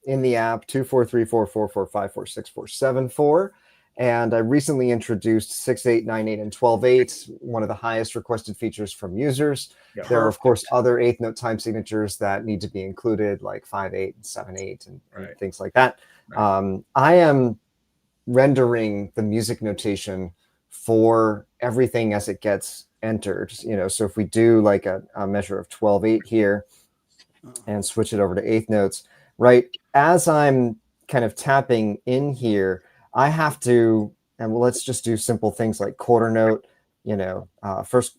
in the app 2, 4, 3, 4, 4, 4, 5, 4, 6, 4, 7, 4. And I recently introduced 6/8, 9/8, and 12/8, one of the highest requested features from users. Yeah. There are, of course, other eighth note time signatures that need to be included, like 5/8 and 7/8 and things like that. Right. I am rendering the music notation for everything as it gets entered. So if we do like a measure of 12/8 here and switch it over to eighth notes, right? As I'm kind of tapping in here, I have to, and let's just do simple things like quarter note, first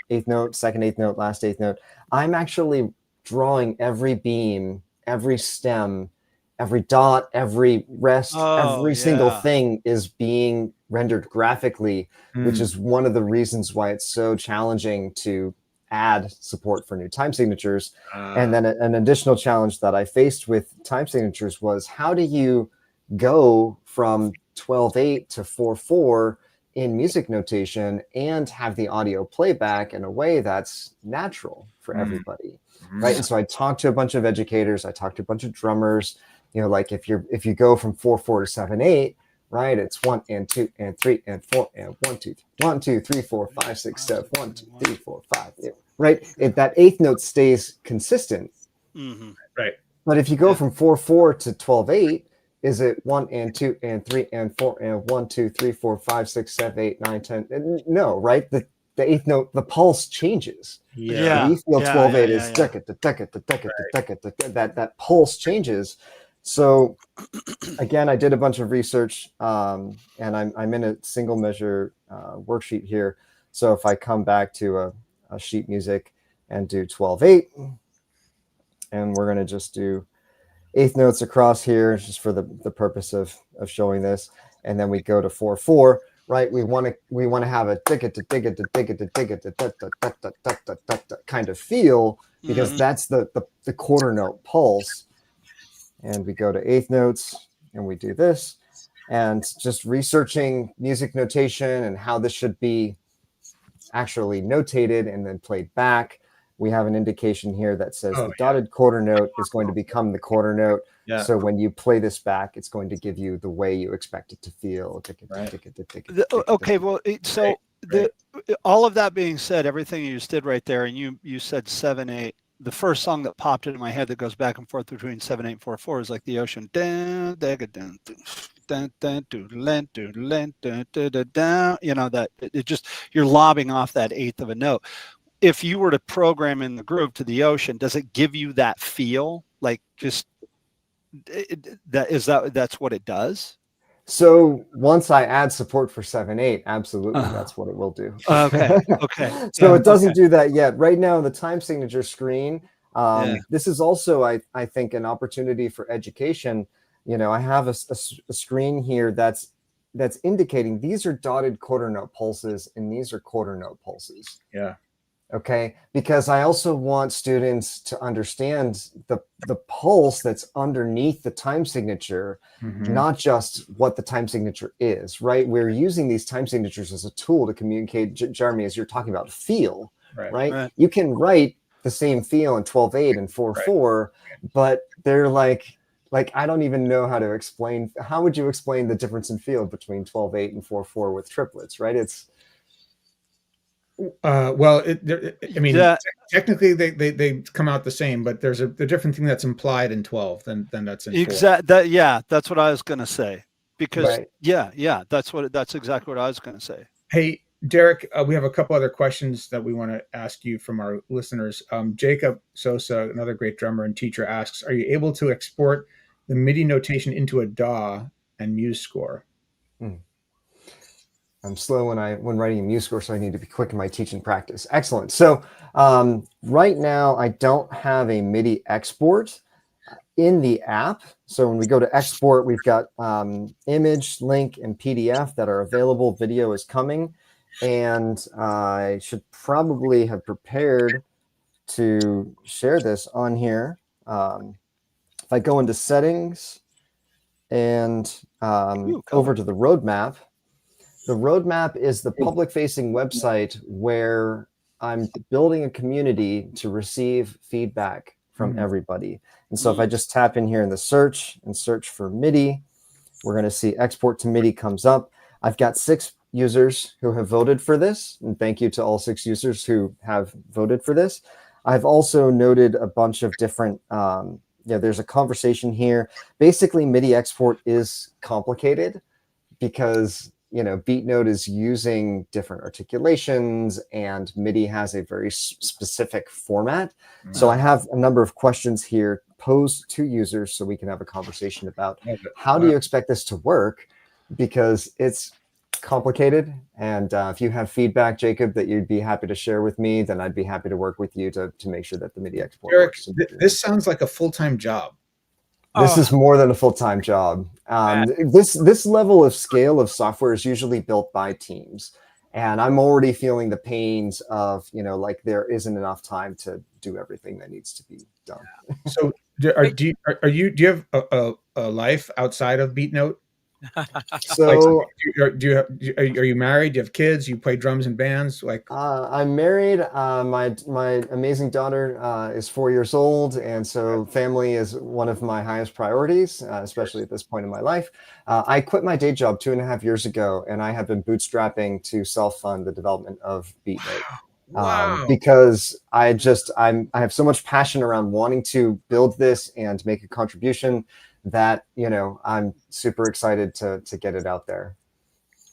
eighth note, second eighth note, last eighth note. I'm actually drawing every beam, every stem, every dot, every rest, every single thing is being rendered graphically, which is one of the reasons why it's so challenging to add support for new time signatures. And then an additional challenge that I faced with time signatures was, how do you go from 12/8 to 4/4 in music notation and have the audio playback in a way that's natural for everybody, right? And so I talked to a bunch of educators, I talked to a bunch of drummers, like if you go from 4/4 to 7/8, right? It's 1 and 2 and 3 and 4 and 1, 2, 1, 2, 3, 4, 5, 6, 7, 1, 2, 3, 4, 5. Right? That eighth note stays consistent. Right. But if you go from 4/4 to 12/8, is it 1 and 2 and 3 and 4 and 1, 2, 3, 4, 5, 6, 7, 8, 9, 10? No, right? The eighth note, the pulse changes. Yeah. We feel 12/8 is that pulse changes. So again, I did a bunch of research, and I'm in a single measure worksheet here. So if I come back to a sheet music and do 12/8, and we're going to just do eighth notes across here just for the purpose of showing this, and then we go to 4/4, right? We want to have a kind of feel, because that's the quarter note pulse. And we go to eighth notes and we do this, and just researching music notation and how this should be actually notated and then played back. We have an indication here that says the dotted quarter note is going to become the quarter note. Yeah. So when you play this back, it's going to give you the way you expect it to feel. Okay, well, so all of that being said, everything you just did right there, and you said 7/8. The first song that popped into my head that goes back and forth between 7/8 and 4/4 is like the ocean. That it just, you're lobbing off that eighth of a note. If you were to program in the groove to the ocean, does it give you that feel? Like, just that's what it does? So once I add support for 7/8, absolutely, that's what it will do. Okay. So it doesn't do that yet. Right now, the time signature screen, this is also, I think, an opportunity for education. I have a screen here that's indicating these are dotted quarter note pulses and these are quarter note pulses. Yeah. Okay, because I also want students to understand the pulse that's underneath the time signature, not just what the time signature is, right? We're using these time signatures as a tool to communicate, Jeremy, as you're talking about feel, right? You can write the same feel in 12/8 and 4/4, but they're like I don't even know how to explain. How would you explain the difference in feel between 12/8 and 4/4 with triplets, right? It's well, technically they come out the same, but there's a different thing that's implied in 12 than that's in 4. Exactly. That's what I was going to say. Because that's exactly what I was going to say. Hey, Derek, we have a couple other questions that we want to ask you from our listeners. Jacob Sosa, another great drummer and teacher, asks, are you able to export the MIDI notation into a DAW and MuseScore? I'm slow when writing a MuseScore, so I need to be quick in my teaching practice. Excellent. So right now, I don't have a MIDI export in the app. So when we go to export, we've got image, link, and PDF that are available. Video is coming. And I should probably have prepared to share this on here. If I go into settings and over to the roadmap, The roadmap is the public-facing website where I'm building a community to receive feedback from everybody. And so if I just tap in here in the search and search for MIDI, we're going to see export to MIDI comes up. I've got 6 users who have voted for this, and thank you to all 6 users who have voted for this. I've also noted a bunch of different, there's a conversation here. Basically, MIDI export is complicated because, BeatNote is using different articulations and MIDI has a very specific format. So I have a number of questions here posed to users so we can have a conversation about how do you expect this to work, because it's complicated. And if you have feedback, Jacob, that you'd be happy to share with me, then I'd be happy to work with you to make sure that the MIDI export Eric, works. this sounds like a full-time job. This is more than a full-time job. This level of scale of software is usually built by teams. And I'm already feeling the pains of, like there isn't enough time to do everything that needs to be done. So do you have a life outside of BeatNote? So are you married? Do you have kids? You play drums in bands? I'm married. My amazing daughter is 4 years old, and so family is one of my highest priorities, especially at this point in my life. I quit my day job 2.5 years ago, and I have been bootstrapping to self-fund the development of BeatNote. Wow. Because I have so much passion around wanting to build this and make a contribution that I'm super excited to get it out there.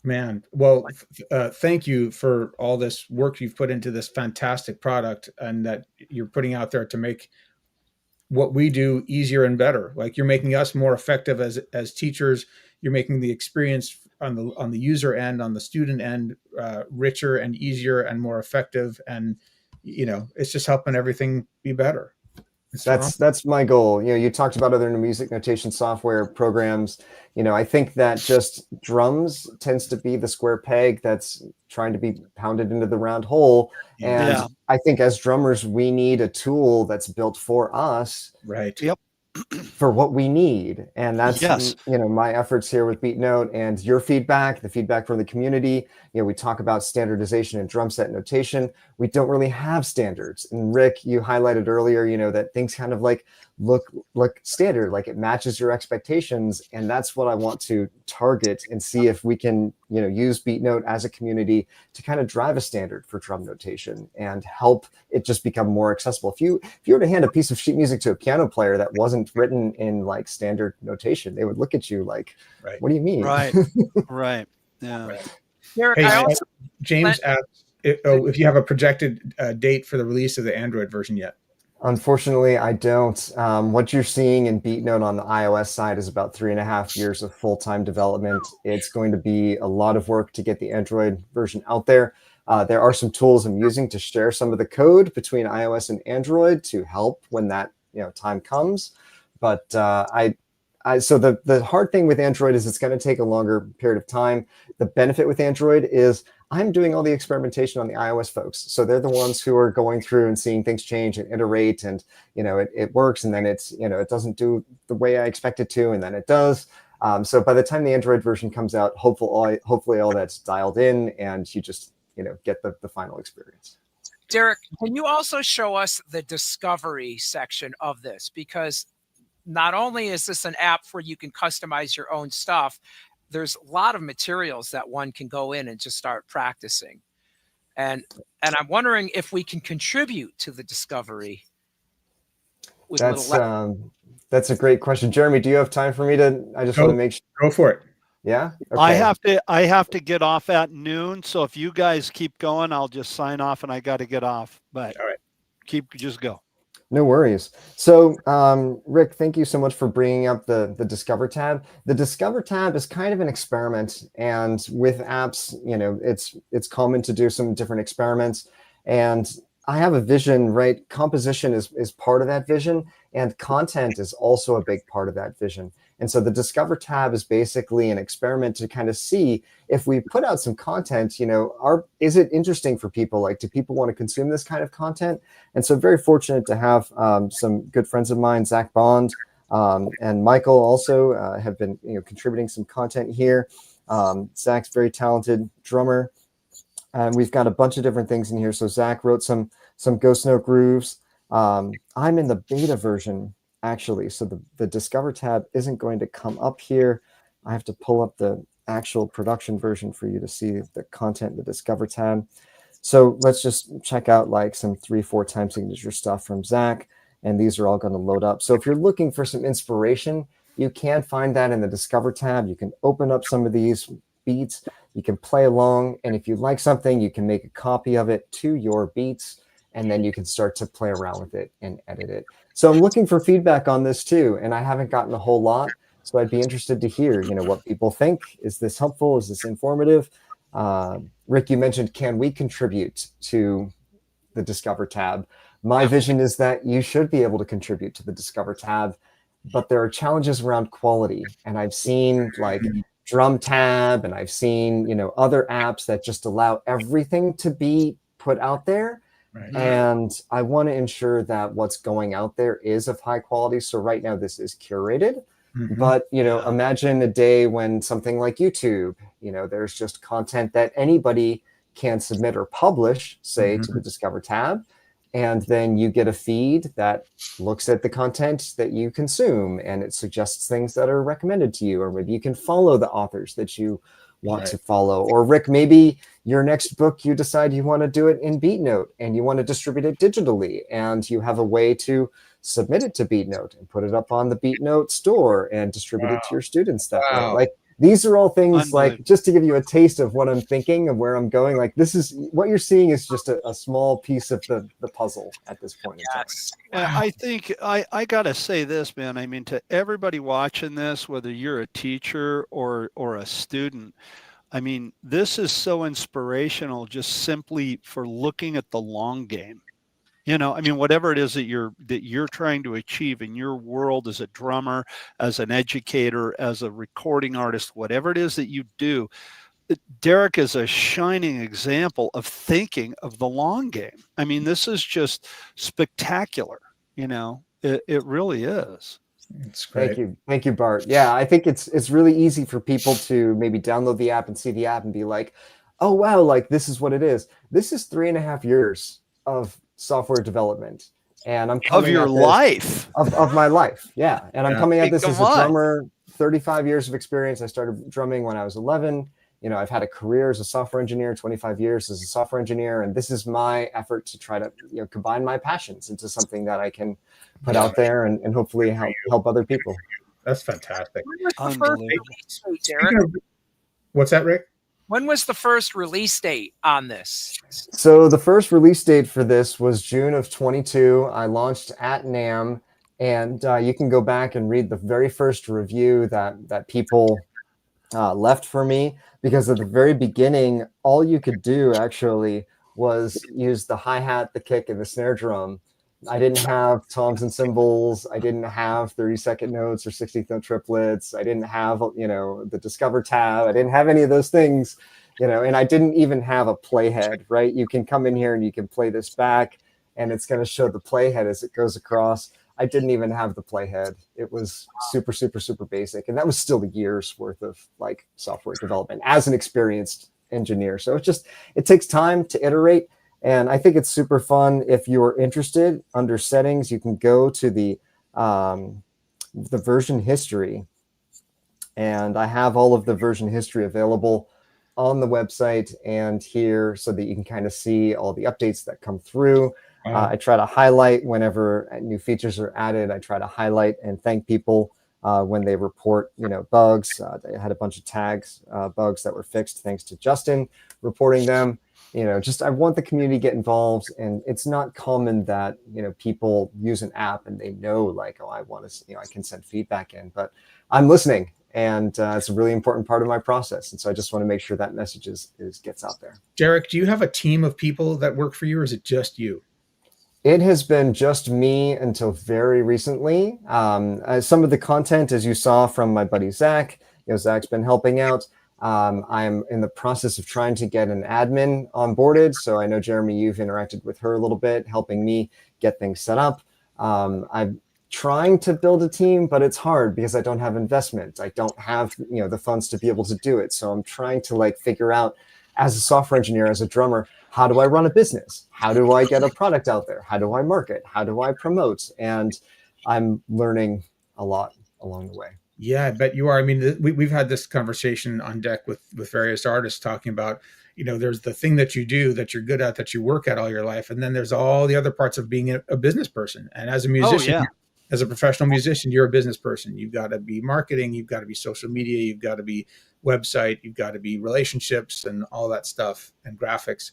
Man, well, thank you for all this work you've put into this fantastic product, and that you're putting out there to make what we do easier and better. Like, you're making us more effective as teachers. You're making the experience on the user end, on the student end, richer and easier and more effective. And it's just helping everything be better. That's my goal. You talked about other music notation software programs. I think that just drums tends to be the square peg that's trying to be pounded into the round hole. And I think as drummers, we need a tool that's built for us. Right. Yep. For what we need. And that's, my efforts here with BeatNote and your feedback, the feedback from the community. We talk about standardization and drum set notation. We don't really have standards. And Rick, you highlighted earlier, that things kind of look standard, like it matches your expectations. And that's what I want to target and see if we can, use BeatNote as a community to kind of drive a standard for drum notation and help it just become more accessible. If you were to hand a piece of sheet music to a piano player that wasn't written in like standard notation, they would look at you like, what do you mean? Right. Right. Yeah. Right. Eric, hey, James asked if you have a projected date for the release of the Android version yet. Unfortunately, I don't. What you're seeing in BeatNote on the iOS side is about 3.5 years of full-time development. It's going to be a lot of work to get the Android version out there. There are some tools I'm using to share some of the code between iOS and Android to help when that time comes. But so the hard thing with Android is it's going to take a longer period of time. The benefit with Android is I'm doing all the experimentation on the iOS folks. So they're the ones who are going through and seeing things change and iterate, and it works, and then it's it doesn't do the way I expect it to, and then it does. So by the time the Android version comes out, hopefully all that's dialed in, and you just get the final experience. Derek, can you also show us the discovery section of this? Because not only is this an app where you can customize your own stuff, there's a lot of materials that one can go in and just start practicing. And I'm wondering if we can contribute to the discovery. That's a great question. Jeremy, do you have time for me to, I just want to make sure. Go for it. Yeah. Okay. I have to get off at noon. So if you guys keep going, I'll just sign off, and I got to get off, but all right. Just go. No worries. So, Rick, thank you so much for bringing up the Discover tab. The Discover tab is kind of an experiment, and with apps, it's common to do some different experiments. And I have a vision, right? Composition is part of that vision, and content is also a big part of that vision. And so the Discover tab is basically an experiment to kind of see if we put out some content, is it interesting for people? Like, do people want to consume this kind of content? And so very fortunate to have some good friends of mine, Zach Bond and Michael also have been contributing some content here. Zach's very talented drummer. And we've got a bunch of different things in here. So Zach wrote some Ghost Note grooves. I'm in the beta version, actually. So the Discover tab isn't going to come up here. I have to pull up the actual production version for you to see the content in the Discover tab. So let's just check out like some 3/4 time signature stuff from Zach. And these are all going to load up. So if you're looking for some inspiration, you can find that in the Discover tab. You can open up some of these beats. You can play along. And if you like something, you can make a copy of it to your beats. And then you can start to play around with it and edit it. So I'm looking for feedback on this too. And I haven't gotten a whole lot. So I'd be interested to hear, what people think. Is this helpful? Is this informative? Rick, you mentioned, can we contribute to the Discover tab? My vision is that you should be able to contribute to the Discover tab, but there are challenges around quality. And I've seen like Drum Tab, and I've seen, other apps that just allow everything to be put out there. Right. And I want to ensure that what's going out there is of high quality. So right now this is curated. But, imagine a day when something like YouTube, there's just content that anybody can submit or publish, say, to the Discover tab. And then you get a feed that looks at the content that you consume, and it suggests things that are recommended to you, or maybe you can follow the authors that you want to follow. Or Rick, maybe your next book, you decide you want to do it in BeatNote and you want to distribute it digitally, and you have a way to submit it to BeatNote and put it up on the BeatNote store and distribute it to your students that way. Like, these are all things, like, just to give you a taste of what I'm thinking and where I'm going. Like, this is what you're seeing is just a small piece of the puzzle at this point in time. I think I gotta say this, man. I mean, to everybody watching this, whether you're a teacher or a student, I mean, this is so inspirational just simply for looking at the long game. I mean, whatever it is that you're trying to achieve in your world as a drummer, as an educator, as a recording artist, whatever it is that you do, Derek is a shining example of thinking of the long game. I mean, this is just spectacular. It really is. It's great. Thank you, Bart. Yeah, I think it's really easy for people to maybe download the app and see the app and be like, oh wow, like this is what it is. This is 3.5 years of software development, and I'm coming of your life of my life. Yeah. And I'm coming at this as a drummer, 35 years of experience. I started drumming when I was 11. I've had a career as a software engineer, 25 years as a software engineer, and this is my effort to try to combine my passions into something that I can put out there and hopefully help other people. That's fantastic. What's that, Rick? When was the first release date on this? So the first release date for this was June of 22. I launched at NAMM, and you can go back and read the very first review that people left for me, because at the very beginning, all you could do actually was use the hi-hat, the kick, and the snare drum. I didn't have toms and cymbals. I didn't have 30-second notes or 60th note triplets. I didn't have, the Discover tab. I didn't have any of those things, and I didn't even have a playhead, right? You can come in here and you can play this back, and it's going to show the playhead as it goes across. I didn't even have the playhead. It was super, super, super basic. And that was still a year's worth of like software development as an experienced engineer. So it takes time to iterate. And I think it's super fun. If you're interested, under settings, you can go to the version history. And I have all of the version history available on the website and here, so that you can kind of see all the updates that come through. I try to highlight whenever new features are added. I try to highlight and thank people when they report, bugs. I had a bunch of tags, bugs that were fixed thanks to Justin reporting them. I want the community to get involved. And it's not common that, people use an app and they know like, oh, I want to, I can send feedback in, but I'm listening. And it's a really important part of my process. And so I just want to make sure that message gets out there. Derek, do you have a team of people that work for you, or is it just you? It has been just me until very recently. Some of the content, as you saw from my buddy Zach, Zach's been helping out. I'm in the process of trying to get an admin onboarded. So I know, Jeremy, you've interacted with her a little bit, helping me get things set up. trying to build a team, but it's hard because I don't have investment. I don't have, the funds to be able to do it. So I'm trying to like figure out, as a software engineer, as a drummer, how do I run a business? How do I get a product out there? How do I market? How do I promote? And I'm learning a lot along the way. Yeah, I bet you are. I mean, we've had this conversation on deck with various artists talking about, there's the thing that you do that you're good at, that you work at all your life. And then there's all the other parts of being a business person. And as a musician, as a professional musician, you're a business person. You've got to be marketing, you've got to be social media, you've got to be website, you've got to be relationships and all that stuff and graphics.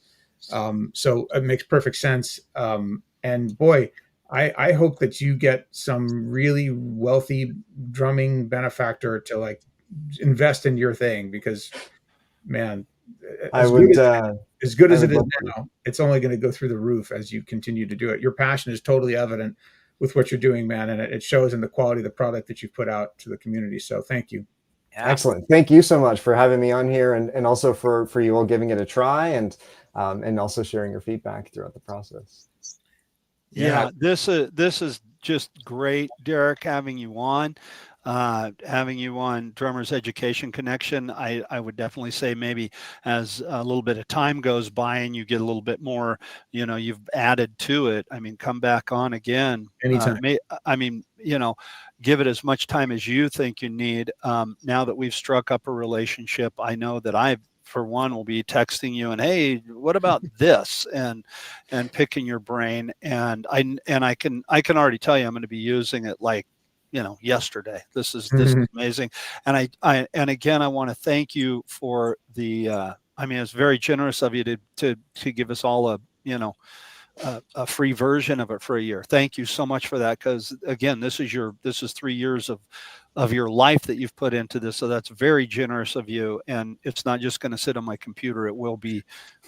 So it makes perfect sense. And boy, I hope that you get some really wealthy drumming benefactor to like invest in your thing, because man, as good as it is now, it's only going to go through the roof as you continue to do it. Your passion is totally evident with what you're doing, man. And it shows in the quality of the product that you've put out to the community. So thank you. Yeah. Excellent. Thank you so much for having me on here, and also for you all giving it a try, and also sharing your feedback throughout the process. Yeah, this is just great, Derek, having you on Drummers Education Connection. I would definitely say maybe as a little bit of time goes by and you get a little bit more, you've added to it. I mean, come back on again. Anytime. Give it as much time as you think you need. Now that we've struck up a relationship, I know that for one, will be texting you and, hey, what about this, and picking your brain, and I can already tell you I'm going to be using it like yesterday. This is amazing, and I again I want to thank you for the it's very generous of you to give us all a free version of it for a year. Thank you so much for that, because again, this is 3 years of your life that you've put into this. So that's very generous of you. And it's not just going to sit on my computer. It will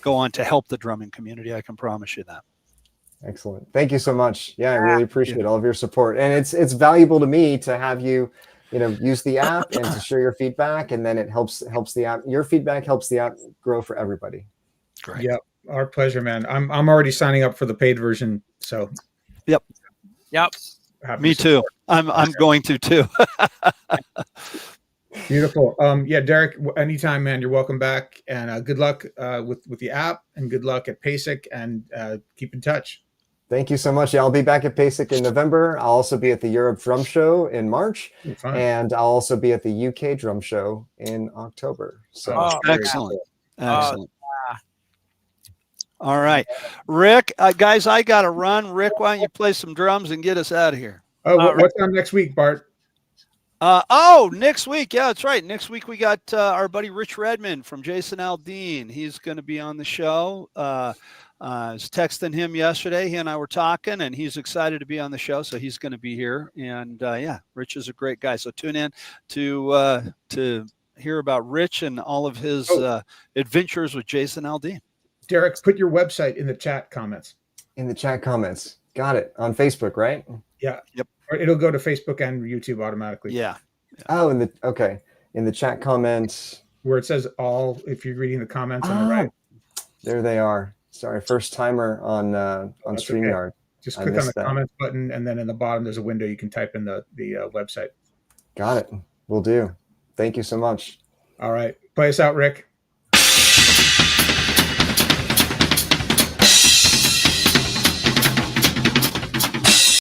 go on to help the drumming community. I can promise you that. Excellent. Thank you so much. Yeah, I really appreciate all of your support. And it's valuable to me to have you, use the app and to share your feedback. And then it helps the app. Your feedback helps the app grow for everybody. Great. Yep. Our pleasure, man. I'm already signing up for the paid version. So. Yep. Me too. I'm going to too. Beautiful. Yeah, Derek, anytime, man, you're welcome back, and good luck with the app, and good luck at PASIC, and keep in touch. Thank you so much. Yeah, I'll be back at PASIC in November. I'll also be at the Europe Drum Show in March, and I'll also be at the UK Drum Show in October. So excellent. Excellent. All right, Rick, guys, I got to run. Rick, why don't you play some drums and get us out of here? Oh, what's on next week, Bart? Next week. Yeah, that's right. Next week we got our buddy Rich Redmond from Jason Aldean. He's going to be on the show. I was texting him yesterday. He and I were talking, and he's excited to be on the show, so he's going to be here. And Rich is a great guy. So tune in to hear about Rich and all of his adventures with Jason Aldean. Derek, put your website in the chat comments. In the chat comments. Got it. On Facebook, right? Yeah. Yep. It'll go to Facebook and YouTube automatically. Yeah. Oh, in the chat comments where it says all, if you're reading the comments on the right. There they are. Sorry, first timer on StreamYard. Okay. Just click on the comments button, and then in the bottom there's a window you can type in the website. Got it. Will do. Thank you so much. All right. Play us out, Rick.